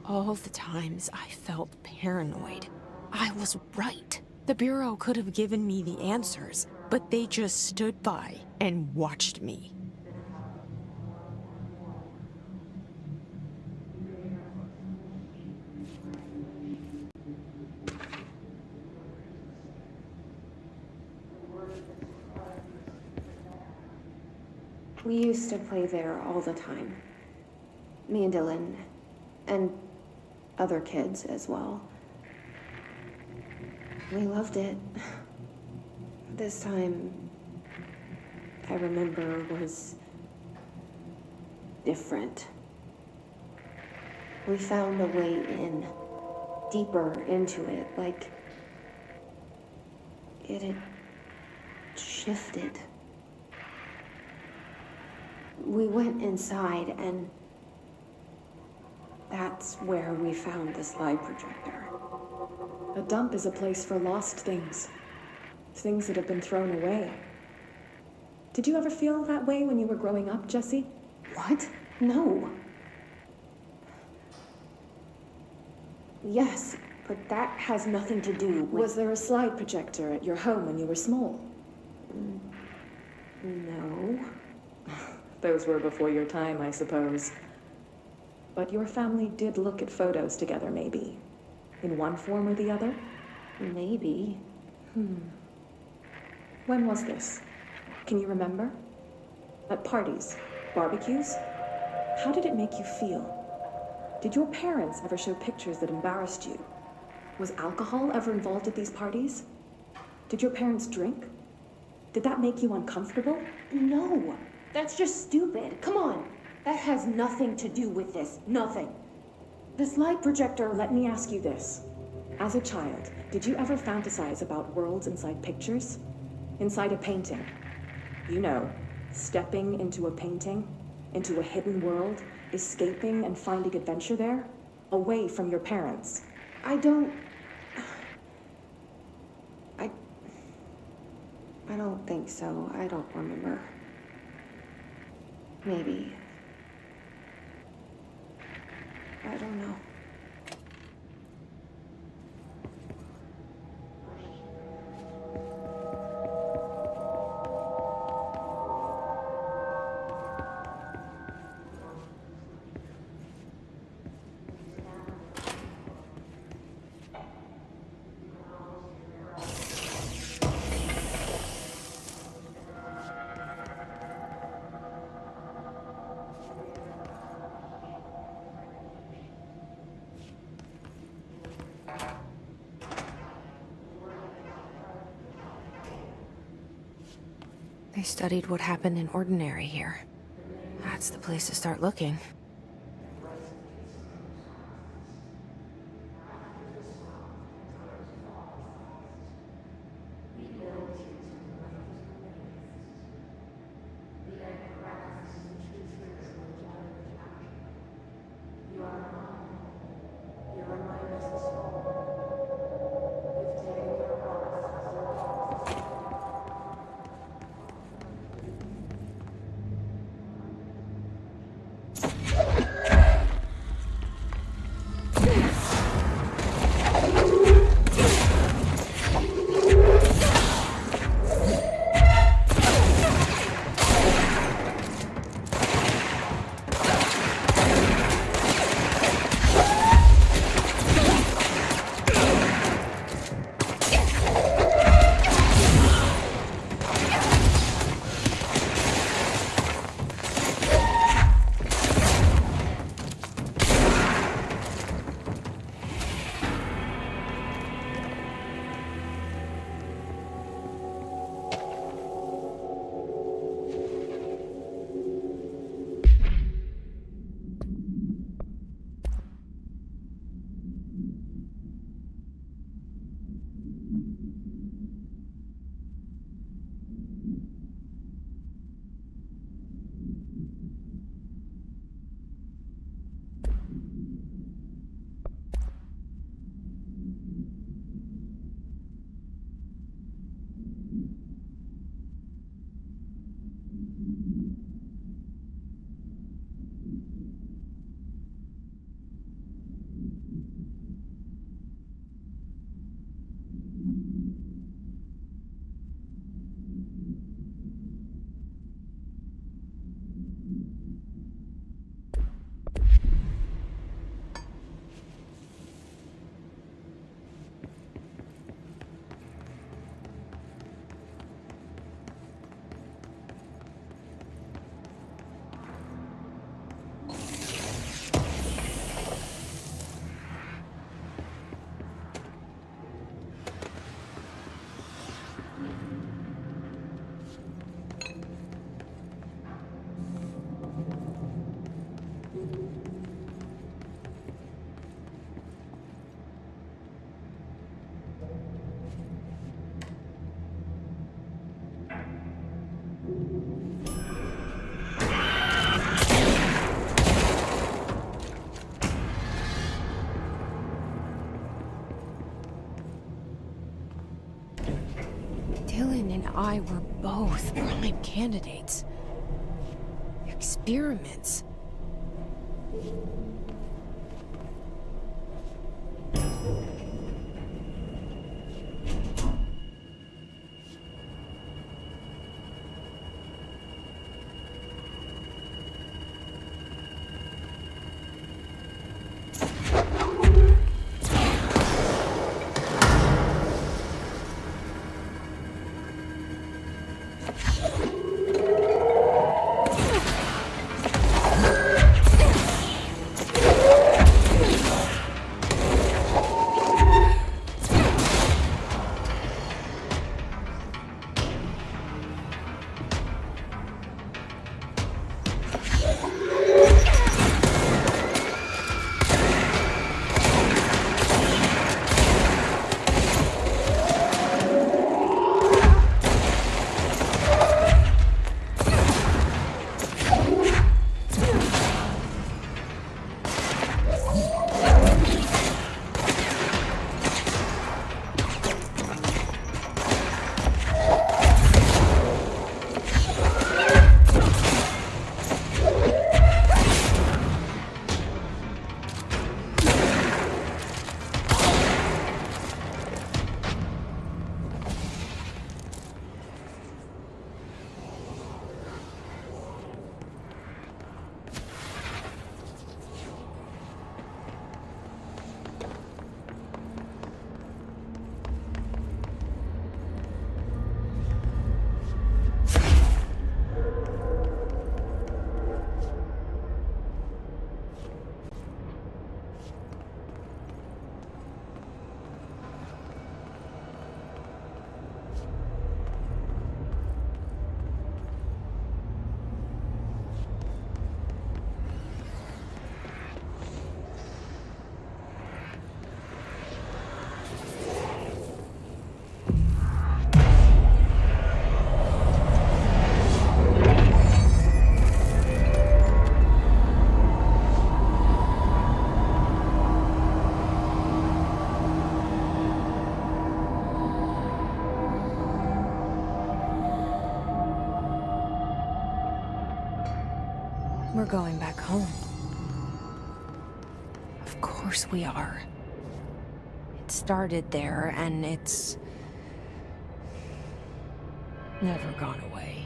All the times I felt paranoid, I was right. The Bureau could have given me the answers, but they just stood by and watched me. We used to play there all the time. Me and Dylan, and other kids as well. We loved it. This time, I remember, was different. We found a way in, deeper into it, like it had shifted. We went inside, and that's where we found the slide projector. A dump is a place for lost things. Things that have been thrown away. Did you ever feel that way when you were growing up, Jesse? What? No. Yes, but that has nothing to do with... Was there a slide projector at your home when you were small? No. Those were before your time, I suppose. But your family did look at photos together, maybe. In one form or the other? Maybe. When was this? Can you remember? At parties? Barbecues? How did it make you feel? Did your parents ever show pictures that embarrassed you? Was alcohol ever involved at these parties? Did your parents drink? Did that make you uncomfortable? No. That's just stupid. Come on. That has nothing to do with this. Nothing. The slide projector, let me ask you this. As a child, did you ever fantasize about worlds inside pictures? Inside a painting? You know, stepping into a painting, into a hidden world, escaping and finding adventure there, away from your parents. I don't think so. I don't remember. Maybe. I don't know. They studied what happened in Ordinary here. That's the place to start looking. Dylan and I were both prime candidates. Experiments. going back home. Of course we are. It started there, and it's never gone away.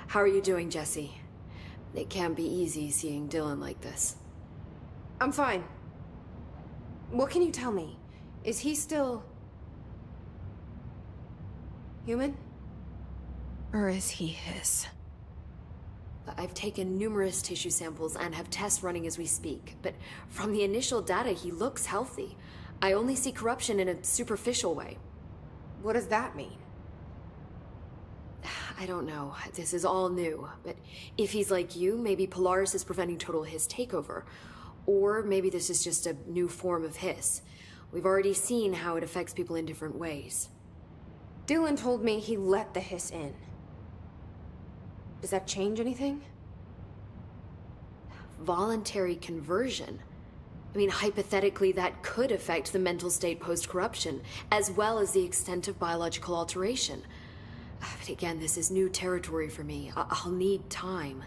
How are you doing, Jesse? It can't be easy seeing Dylan like this. I'm fine. What can you tell me? Is he still... human? Or is he his? I've taken numerous tissue samples and have tests running as we speak, but from the initial data, he looks healthy. I only see corruption in a superficial way. What does that mean? I don't know. This is all new, but if he's like you, maybe Polaris is preventing total Hiss takeover. Or maybe this is just a new form of Hiss. We've already seen how it affects people in different ways. Dylan told me he let the Hiss in. Does that change anything? Voluntary conversion. I mean, hypothetically, that could affect the mental state post-corruption, as well as the extent of biological alteration. But again, this is new territory for me. I'll need time.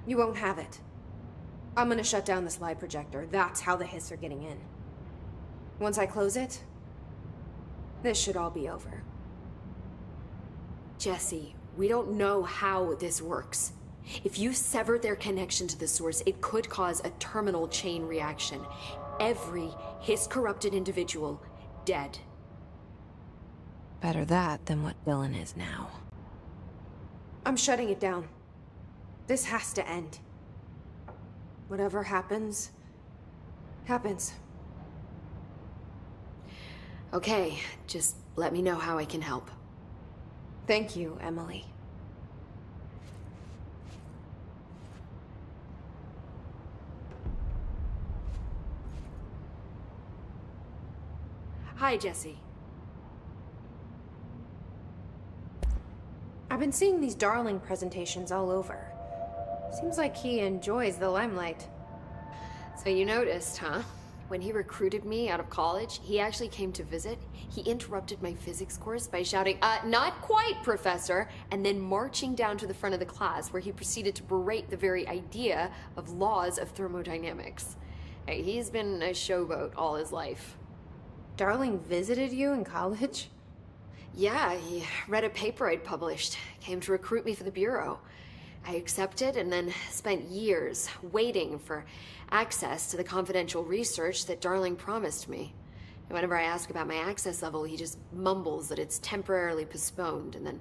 You won't have it. I'm gonna shut down this lie projector. That's how the Hiss are getting in. Once I close it, this should all be over. Jesse, we don't know how this works. If you sever their connection to the source, it could cause a terminal chain reaction. Every Hiss-corrupted individual dead. Better that than what Dylan is now. I'm shutting it down. This has to end. Whatever happens, happens. Okay, just let me know how I can help. Thank you, Emily. Hi, Jesse. I've been seeing these Darling presentations all over. Seems like he enjoys the limelight. So you noticed, huh? When he recruited me out of college, he actually came to visit. He interrupted my physics course by shouting, "Not quite, Professor," and then marching down to the front of the class where he proceeded to berate the very idea of laws of thermodynamics. Hey, he's been a showboat all his life. Darling visited you in college? Yeah, he read a paper I'd published, came to recruit me for the Bureau. I accepted and then spent years waiting for access to the confidential research that Darling promised me. And whenever I ask about my access level, he just mumbles that it's temporarily postponed and then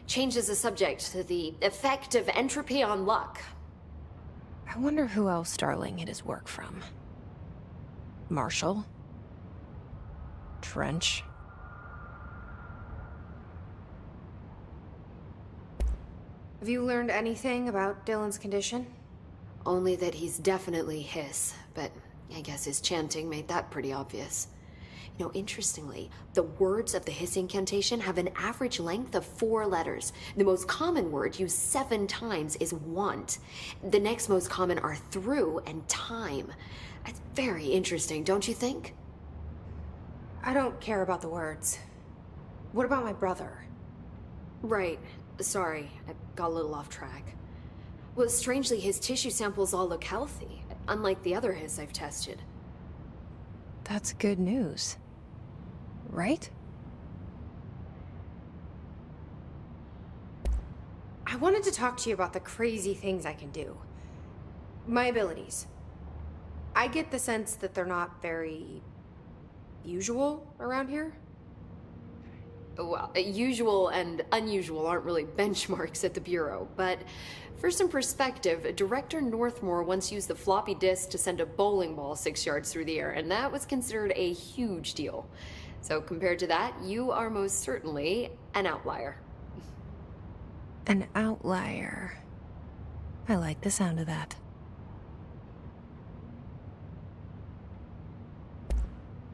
changes the subject to the effect of entropy on luck. I wonder who else Darling hid his work from. Marshall? Trench? Have you learned anything about Dylan's condition? Only that he's definitely Hiss, but I guess his chanting made that pretty obvious. You know, interestingly, the words of the Hiss incantation have an average length of 4 letters. The most common word used 7 times is want. The next most common are through and time. It's very interesting, don't you think? I don't care about the words. What about my brother? Right. Sorry, I got a little off track. Well, strangely, his tissue samples all look healthy, unlike the other Hiss I've tested. That's good news. Right? I wanted to talk to you about the crazy things I can do. My abilities. I get the sense that they're not very usual around here. Well, usual and unusual aren't really benchmarks at the Bureau, but for some perspective, Director Northmore once used the floppy disk to send a bowling ball 6 yards through the air, and that was considered a huge deal. So compared to that, you are most certainly an outlier. An outlier. I like the sound of that.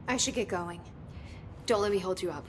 I should get going. Don't let me hold you up.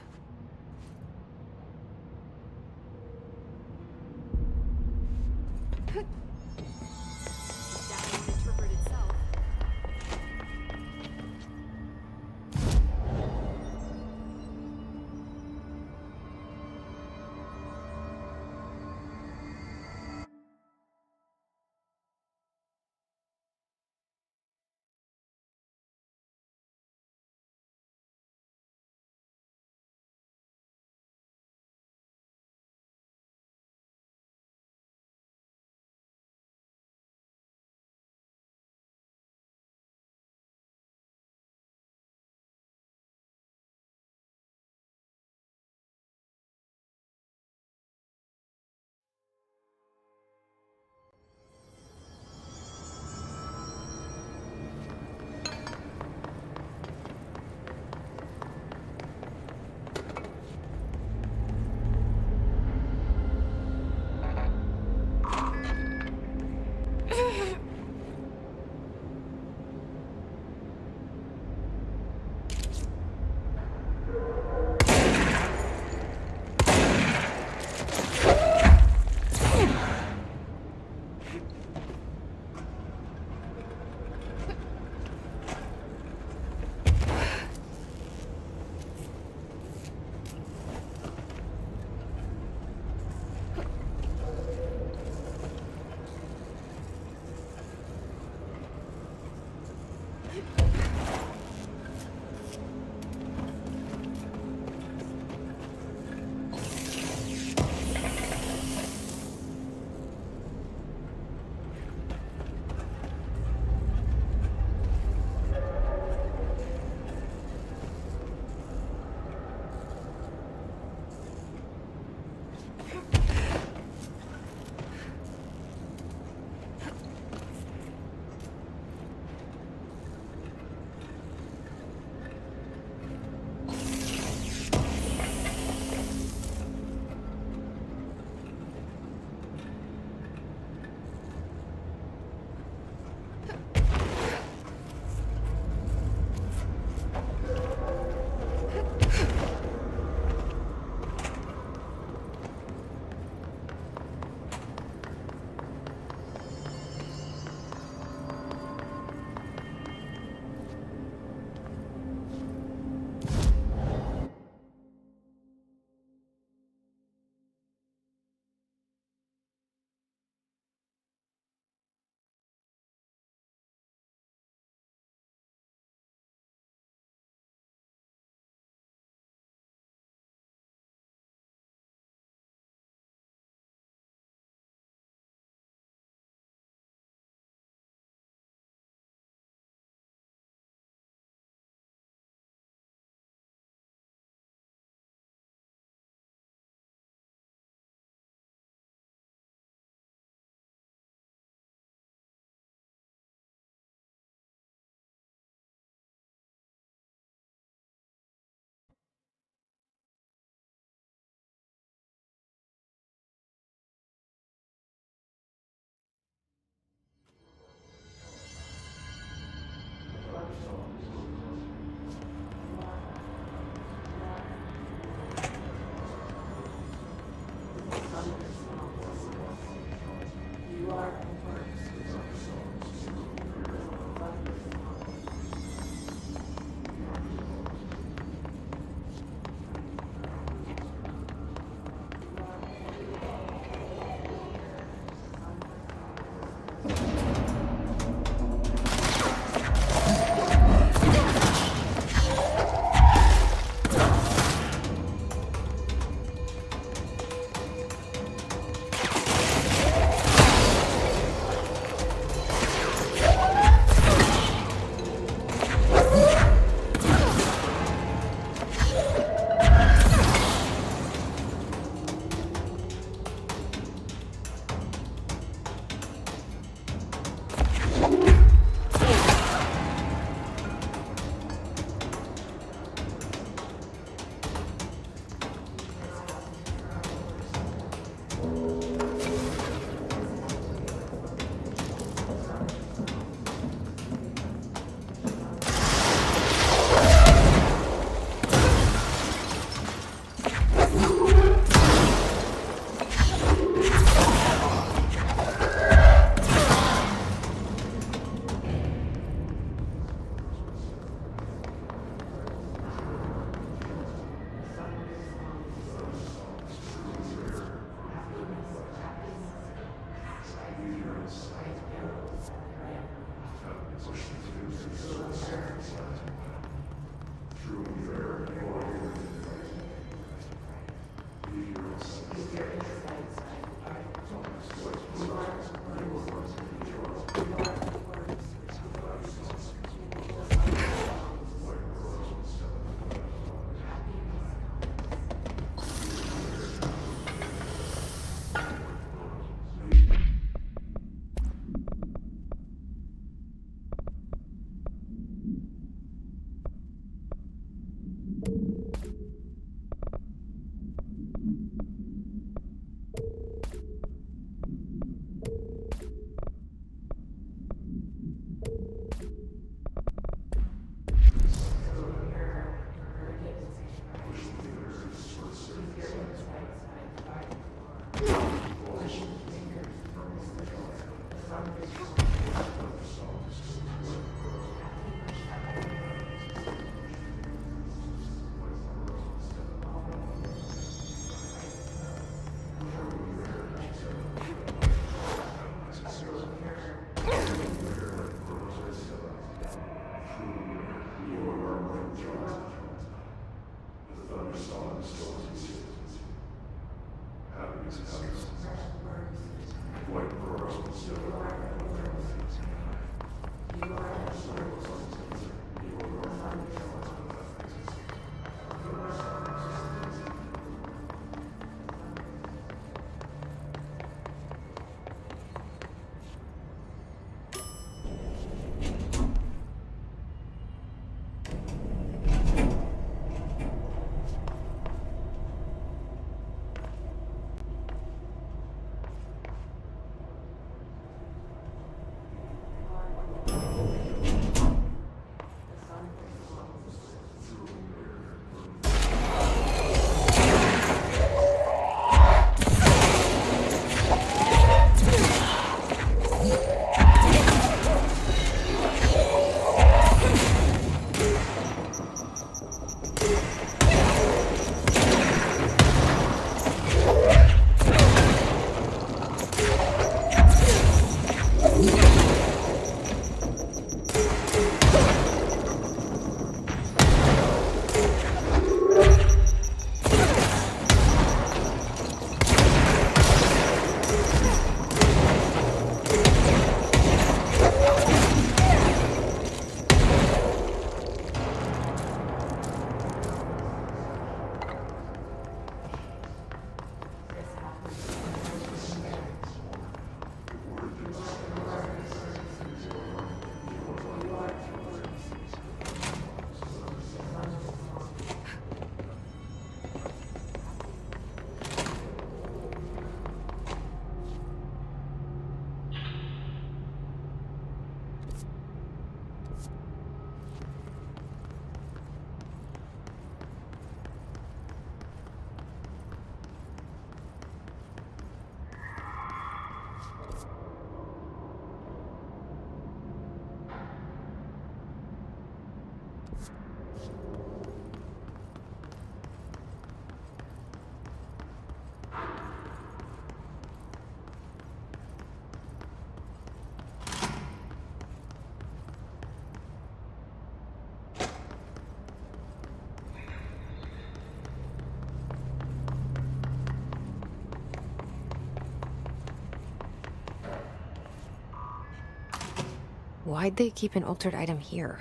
Why'd they keep an altered item here?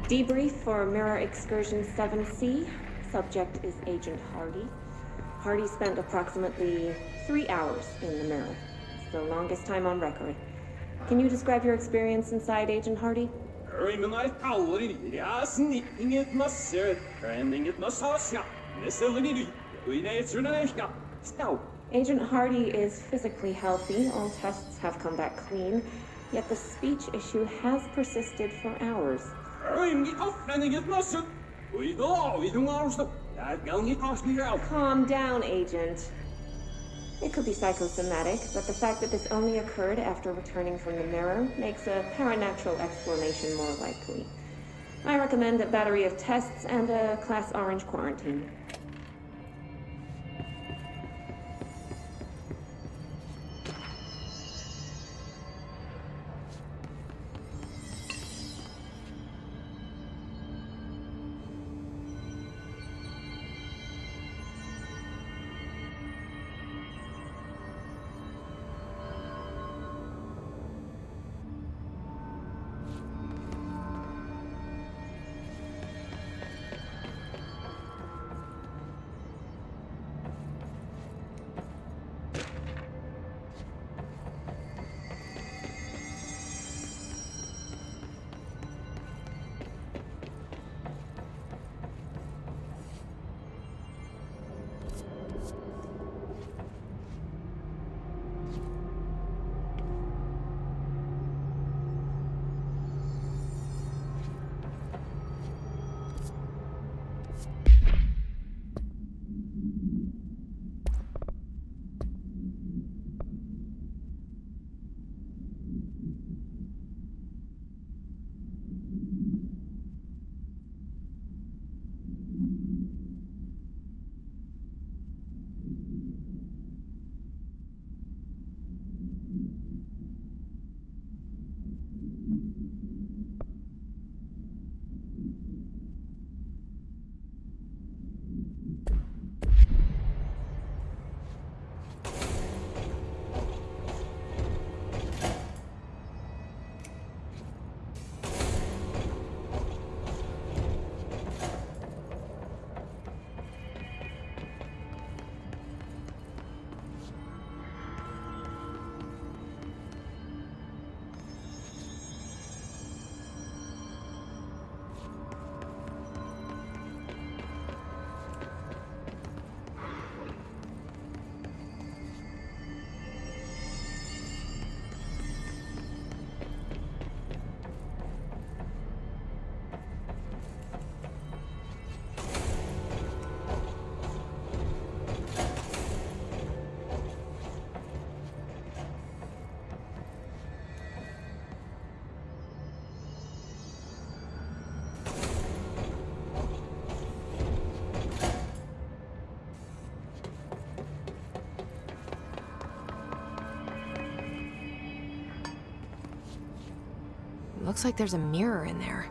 Debrief for Mirror Excursion 7C. Subject is Agent Hardy. Hardy spent approximately 3 hours in the mirror. It's the longest time on record. Can you describe your experience inside, Agent Hardy? Agent Hardy is physically healthy. All tests have come back clean. Yet the speech issue has persisted for hours. Calm down, Agent. It could be psychosomatic, but the fact that this only occurred after returning from the mirror makes a paranatural explanation more likely. I recommend a battery of tests and a Class Orange quarantine. Looks like there's a mirror in there.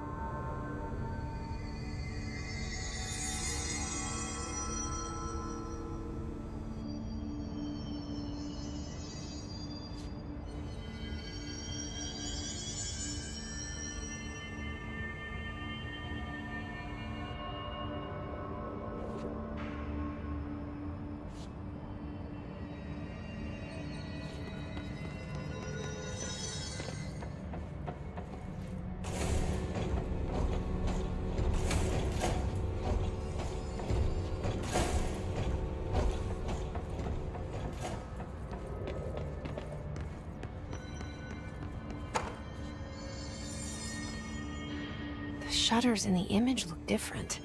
The shutters in the image look different.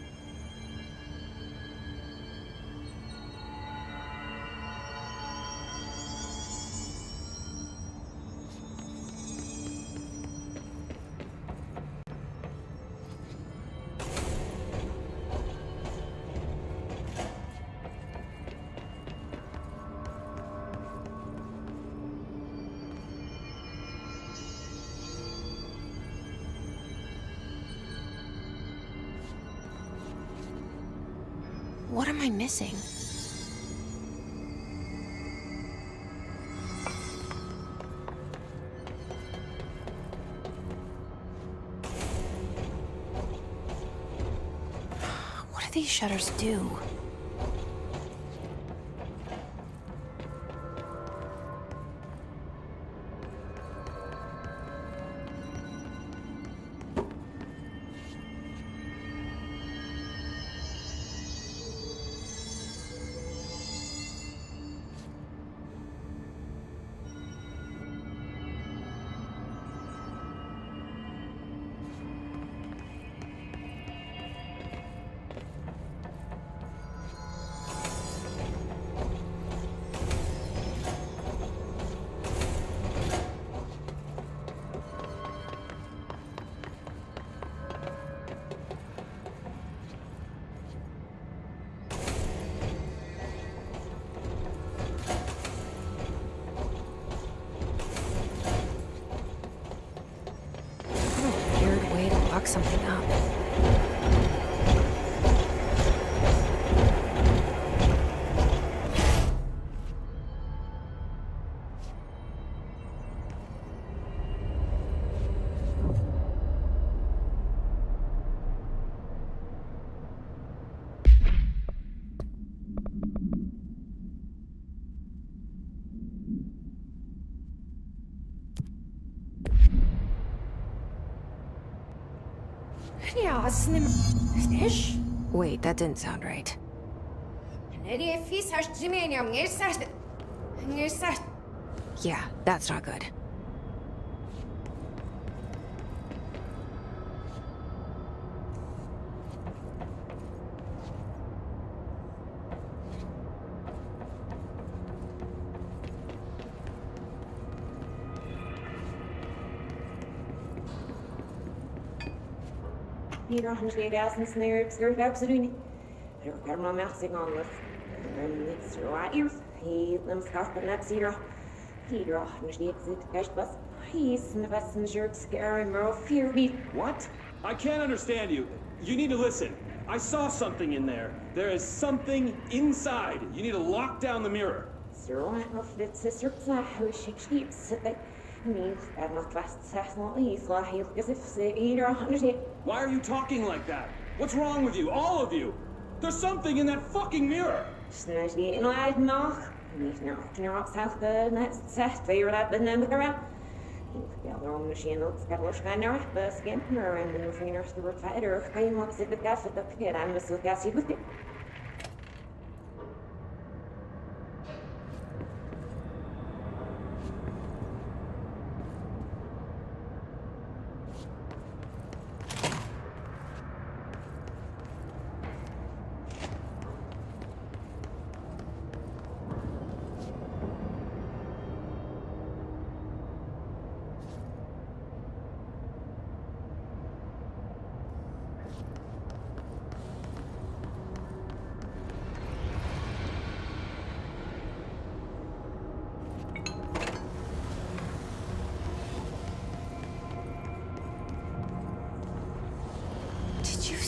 What am I missing? What do these shutters do? Something up. Wait, that didn't sound right. Yeah, that's not good. Hier nog een gasten snare, skirt absolutely. I require my mouth sing on this. And it's right here. He them scarf but not zero. He draw and she gets it cash bus. He's in the passenger scare and more fear me. What? I can't understand you. You need to listen. I saw something in there. There is something inside. You need to lock down the mirror. Zero and off the sister who she keeps it. Why are you talking like that? What's wrong with you? All of you? There's something in that fucking mirror!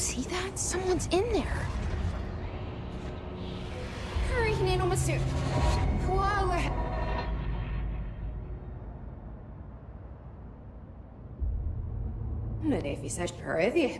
see that? Someone's in there. Hurry, Nano Masu. Whoa. Men det är visst pröv.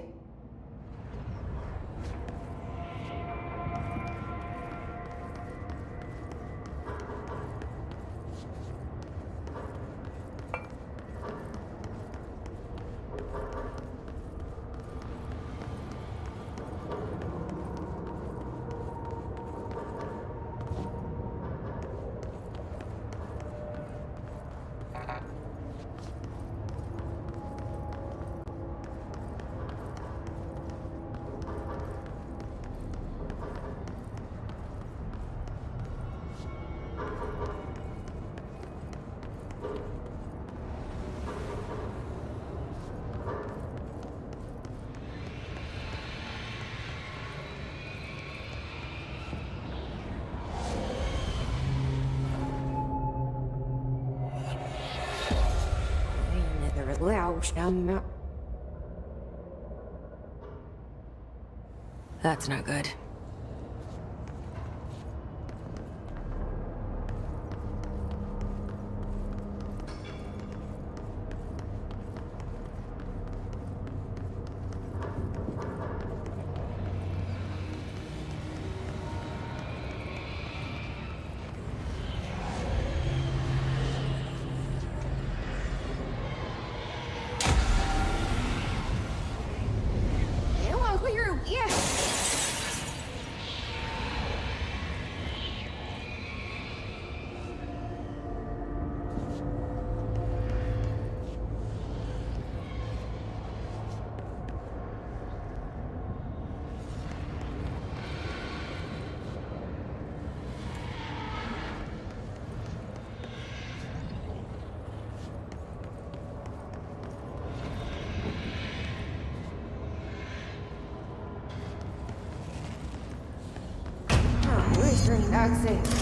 That's not good. Exit.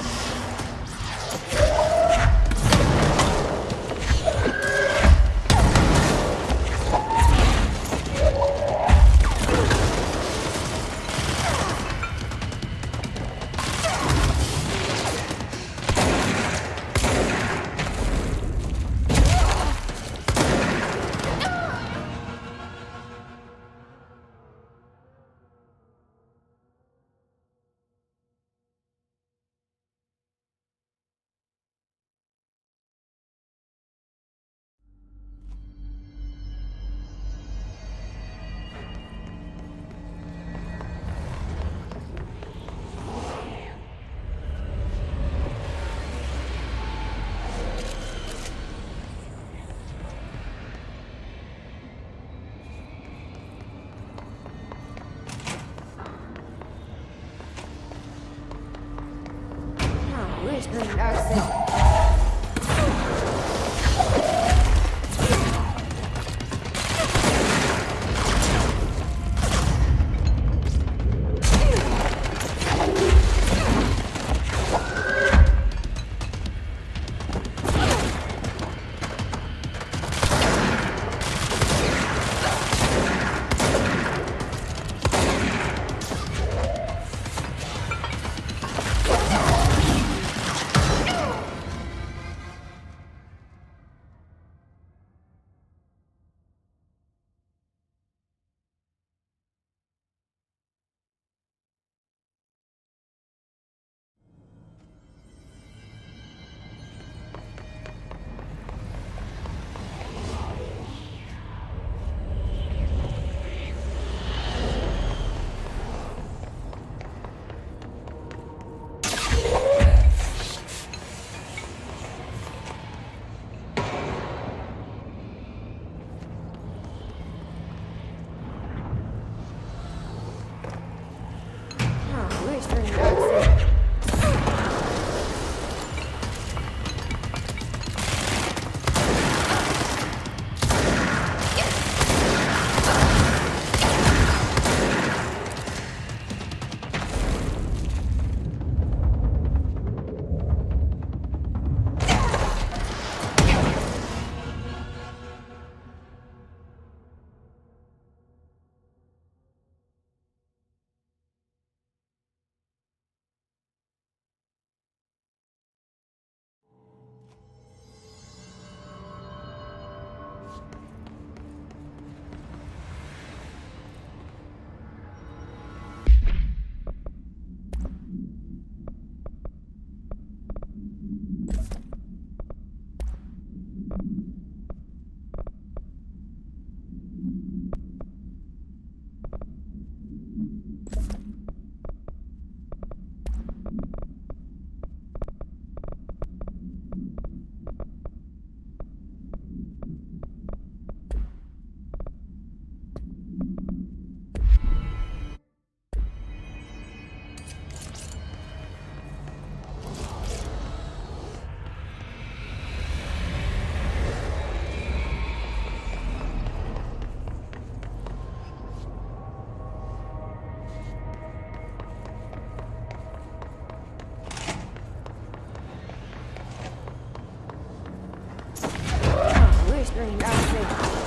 Clear screen, that's me.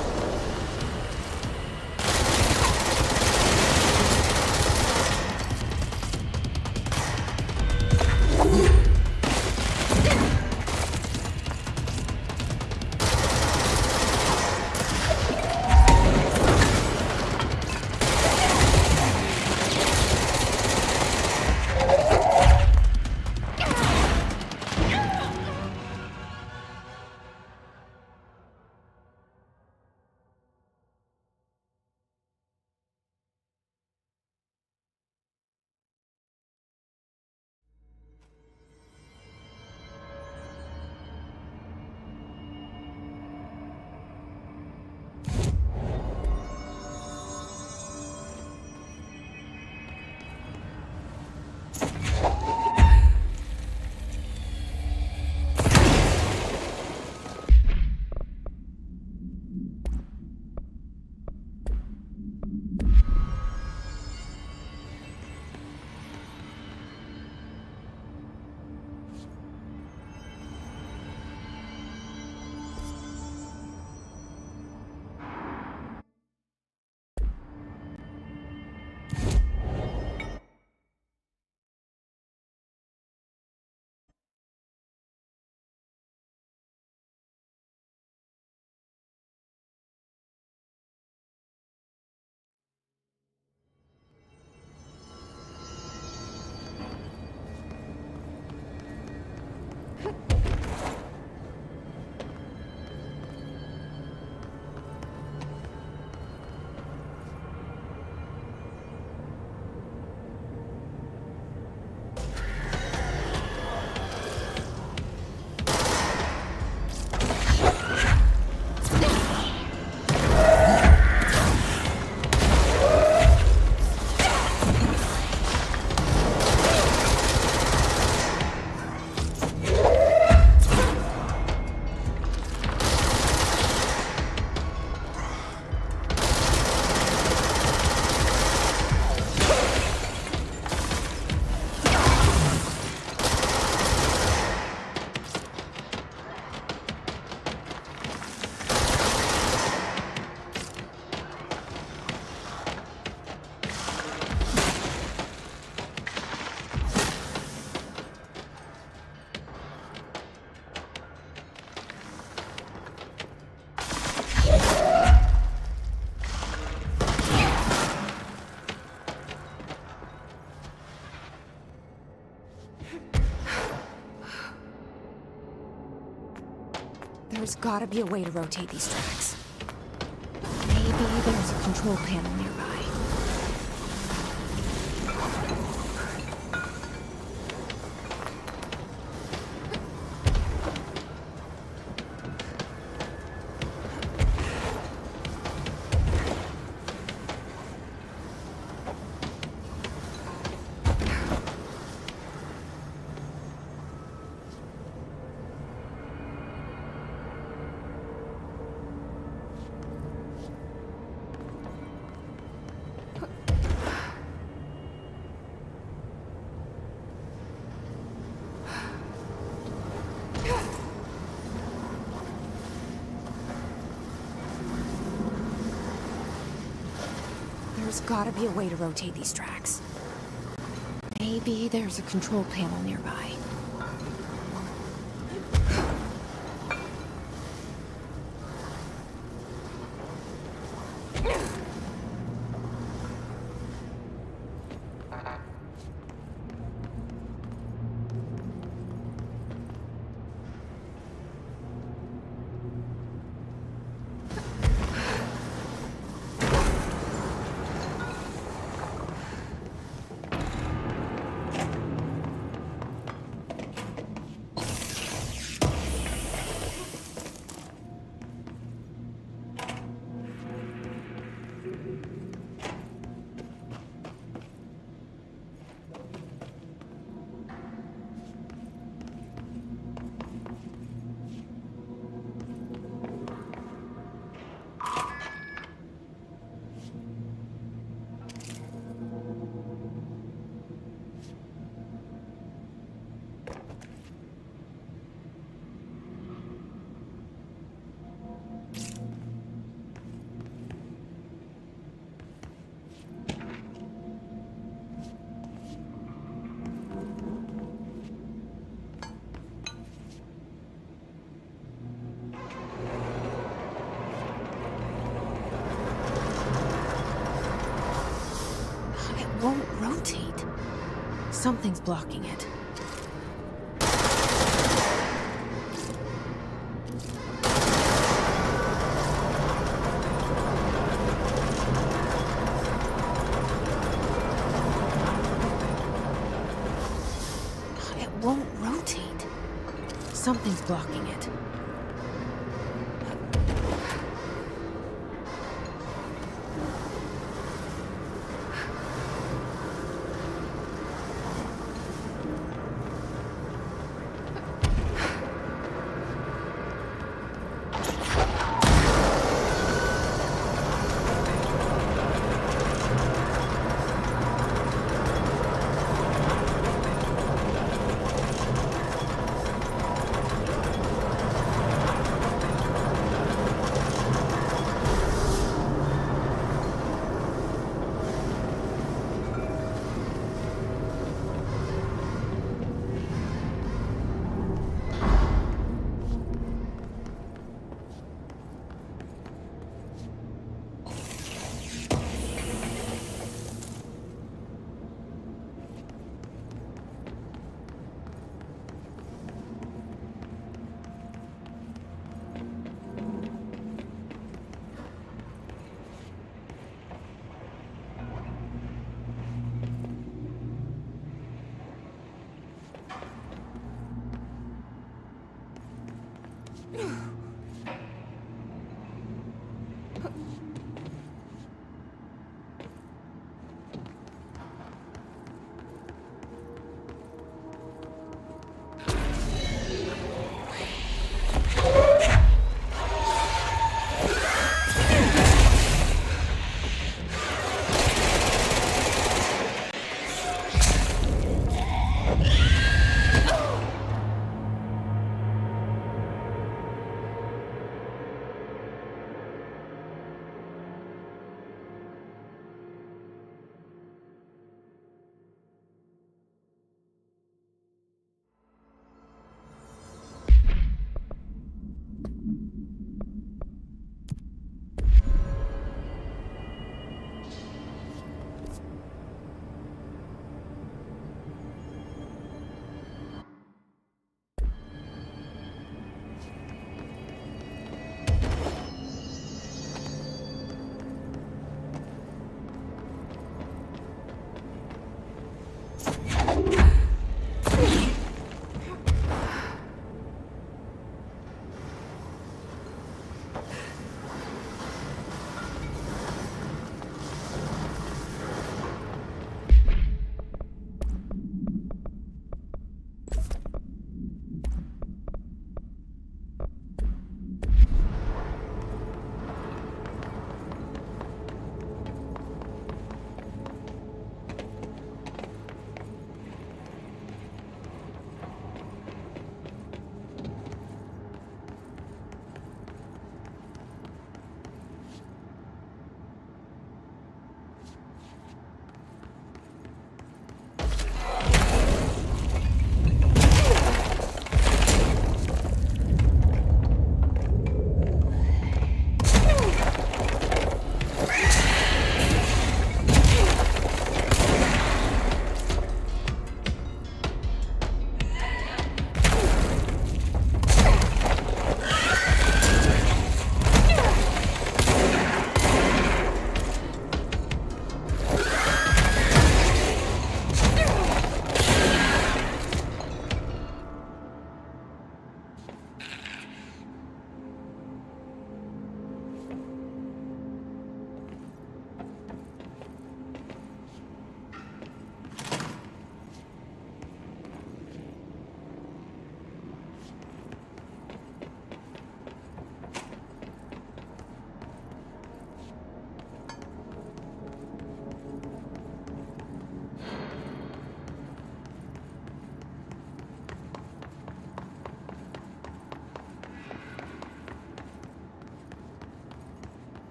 There's gotta be a way to rotate these tracks. Maybe there's a control panel nearby. There's gotta be a way to rotate these tracks. Maybe there's a control panel nearby. rotate. Something's blocking it. It won't rotate. Something's blocking it.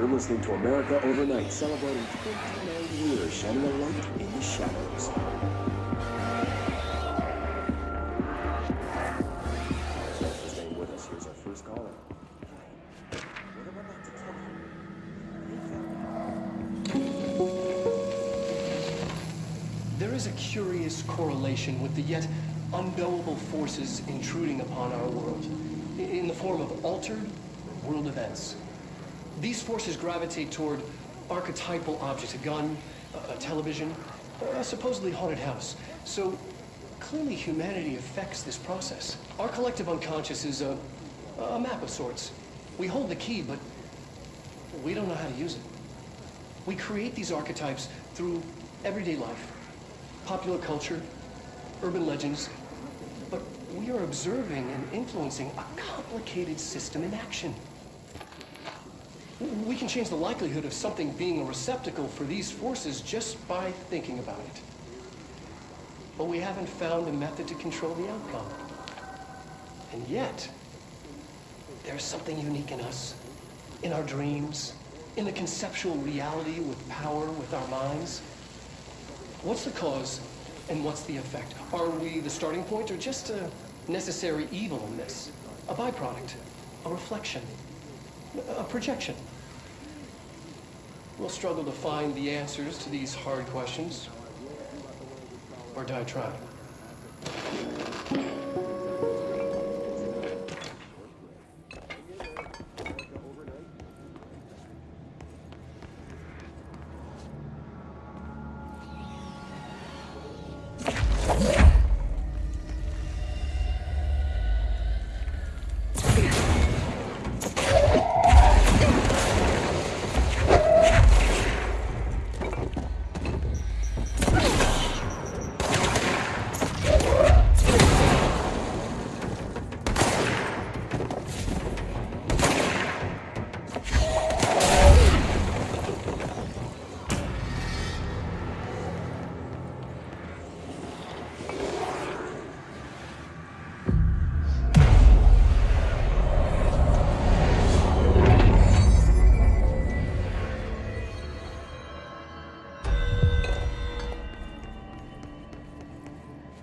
You're listening to America Overnight, celebrating 29 years shining a light in the shadows. Thanks for staying with us. Here's our first caller. There is a curious correlation with the yet unknowable forces intruding upon our world in the form of altered world events. These forces gravitate toward archetypal objects, a gun, a television, a supposedly haunted house. So clearly humanity affects this process. Our collective unconscious is a map of sorts. We hold the key, but we don't know how to use it. We create these archetypes through everyday life, popular culture, urban legends, but we are observing and influencing a complicated system in action. We can change the likelihood of something being a receptacle for these forces just by thinking about it. But we haven't found a method to control the outcome. And yet, there's something unique in us, in our dreams, in the conceptual reality with power with our minds. What's the cause and what's the effect? Are we the starting point or just a necessary evil in this? A byproduct, a reflection, a projection? We'll struggle to find the answers to these hard questions, or die trying.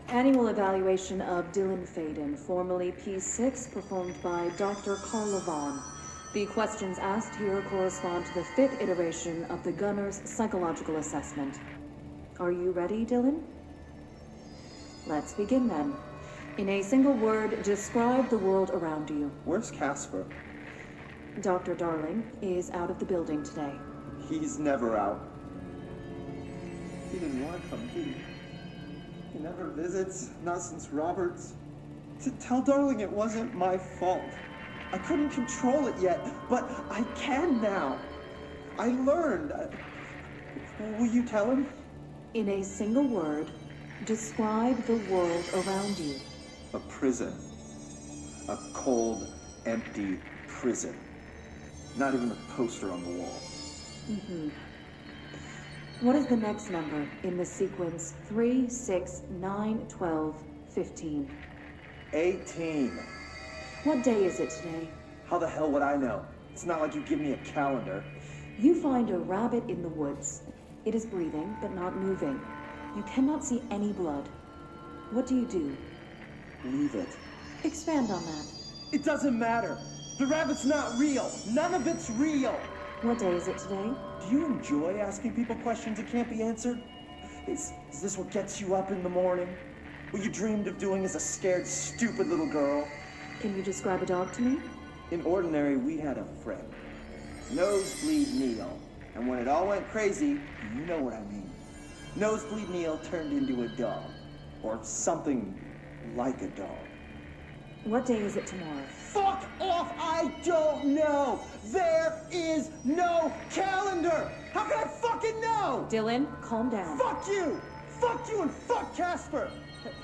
Annual evaluation of Dylan Faden, formerly P6, performed by Dr. Carl Levon. The questions asked here correspond to the 5th iteration of the Gunner's psychological assessment. Are you ready, Dylan? Let's begin then. In a single word, describe the world around you. Where's Casper? Dr. Darling is out of the building today. He's never out. He didn't want to come, did he? He never visits, not since Roberts. Tell Darling it wasn't my fault. I couldn't control it yet, but I can now. I learned. Will you tell him? In a single word, describe the world around you. A prison. A cold, empty prison. Not even a poster on the wall. Mm-hmm. What is the next number in the sequence 3, 6, 9, 12, 15? 18. What day is it today? How the hell would I know? It's not like you give me a calendar. You find a rabbit in the woods. It is breathing, but not moving. You cannot see any blood. What do you do? Leave it. Expand on that. It doesn't matter. The rabbit's not real. None of it's real. What day is it today? Do you enjoy asking people questions that can't be answered? Is this what gets you up in the morning? What you dreamed of doing as a scared, stupid little girl? Can you describe a dog to me? In Ordinary, we had a friend. Nosebleed Neil. And when it all went crazy, you know what I mean. Nosebleed Neil turned into a dog. Or something like a dog. What day is it tomorrow? Fuck off! I don't know! There is no calendar! How can I fucking know? Dylan, calm down. Fuck you! Fuck you and fuck Casper!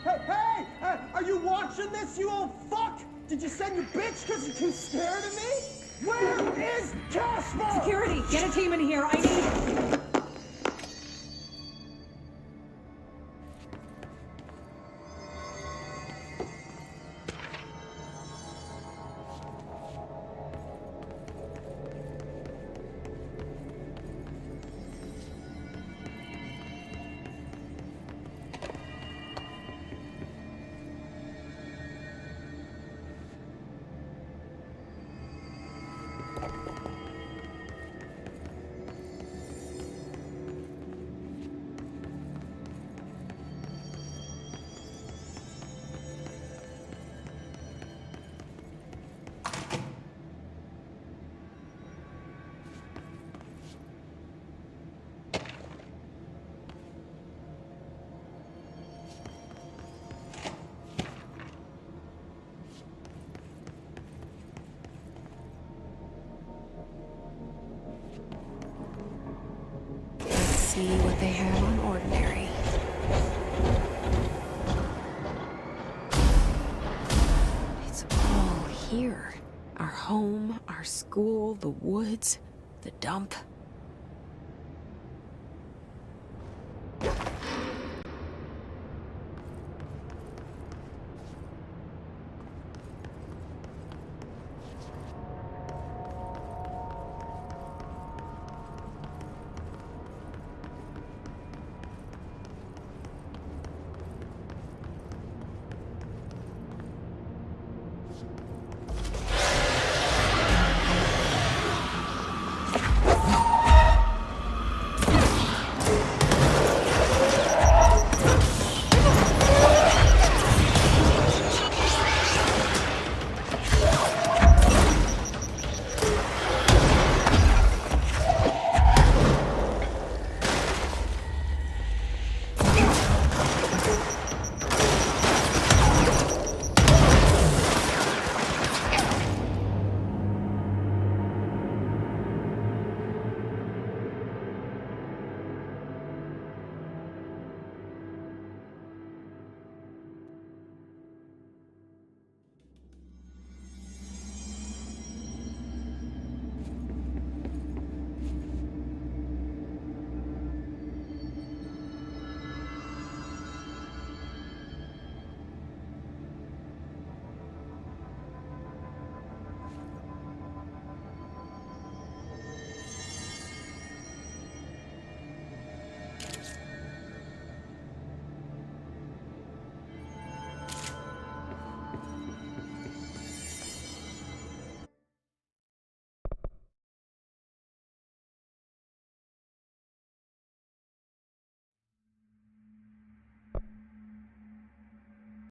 Hey! Are you watching this, you old fuck? Did you send your bitch because you're too scared of me? Where is Casper? Security, get a team in here. I need... see what they have on Ordinary. It's all here. Our home, our school, the woods, the dump.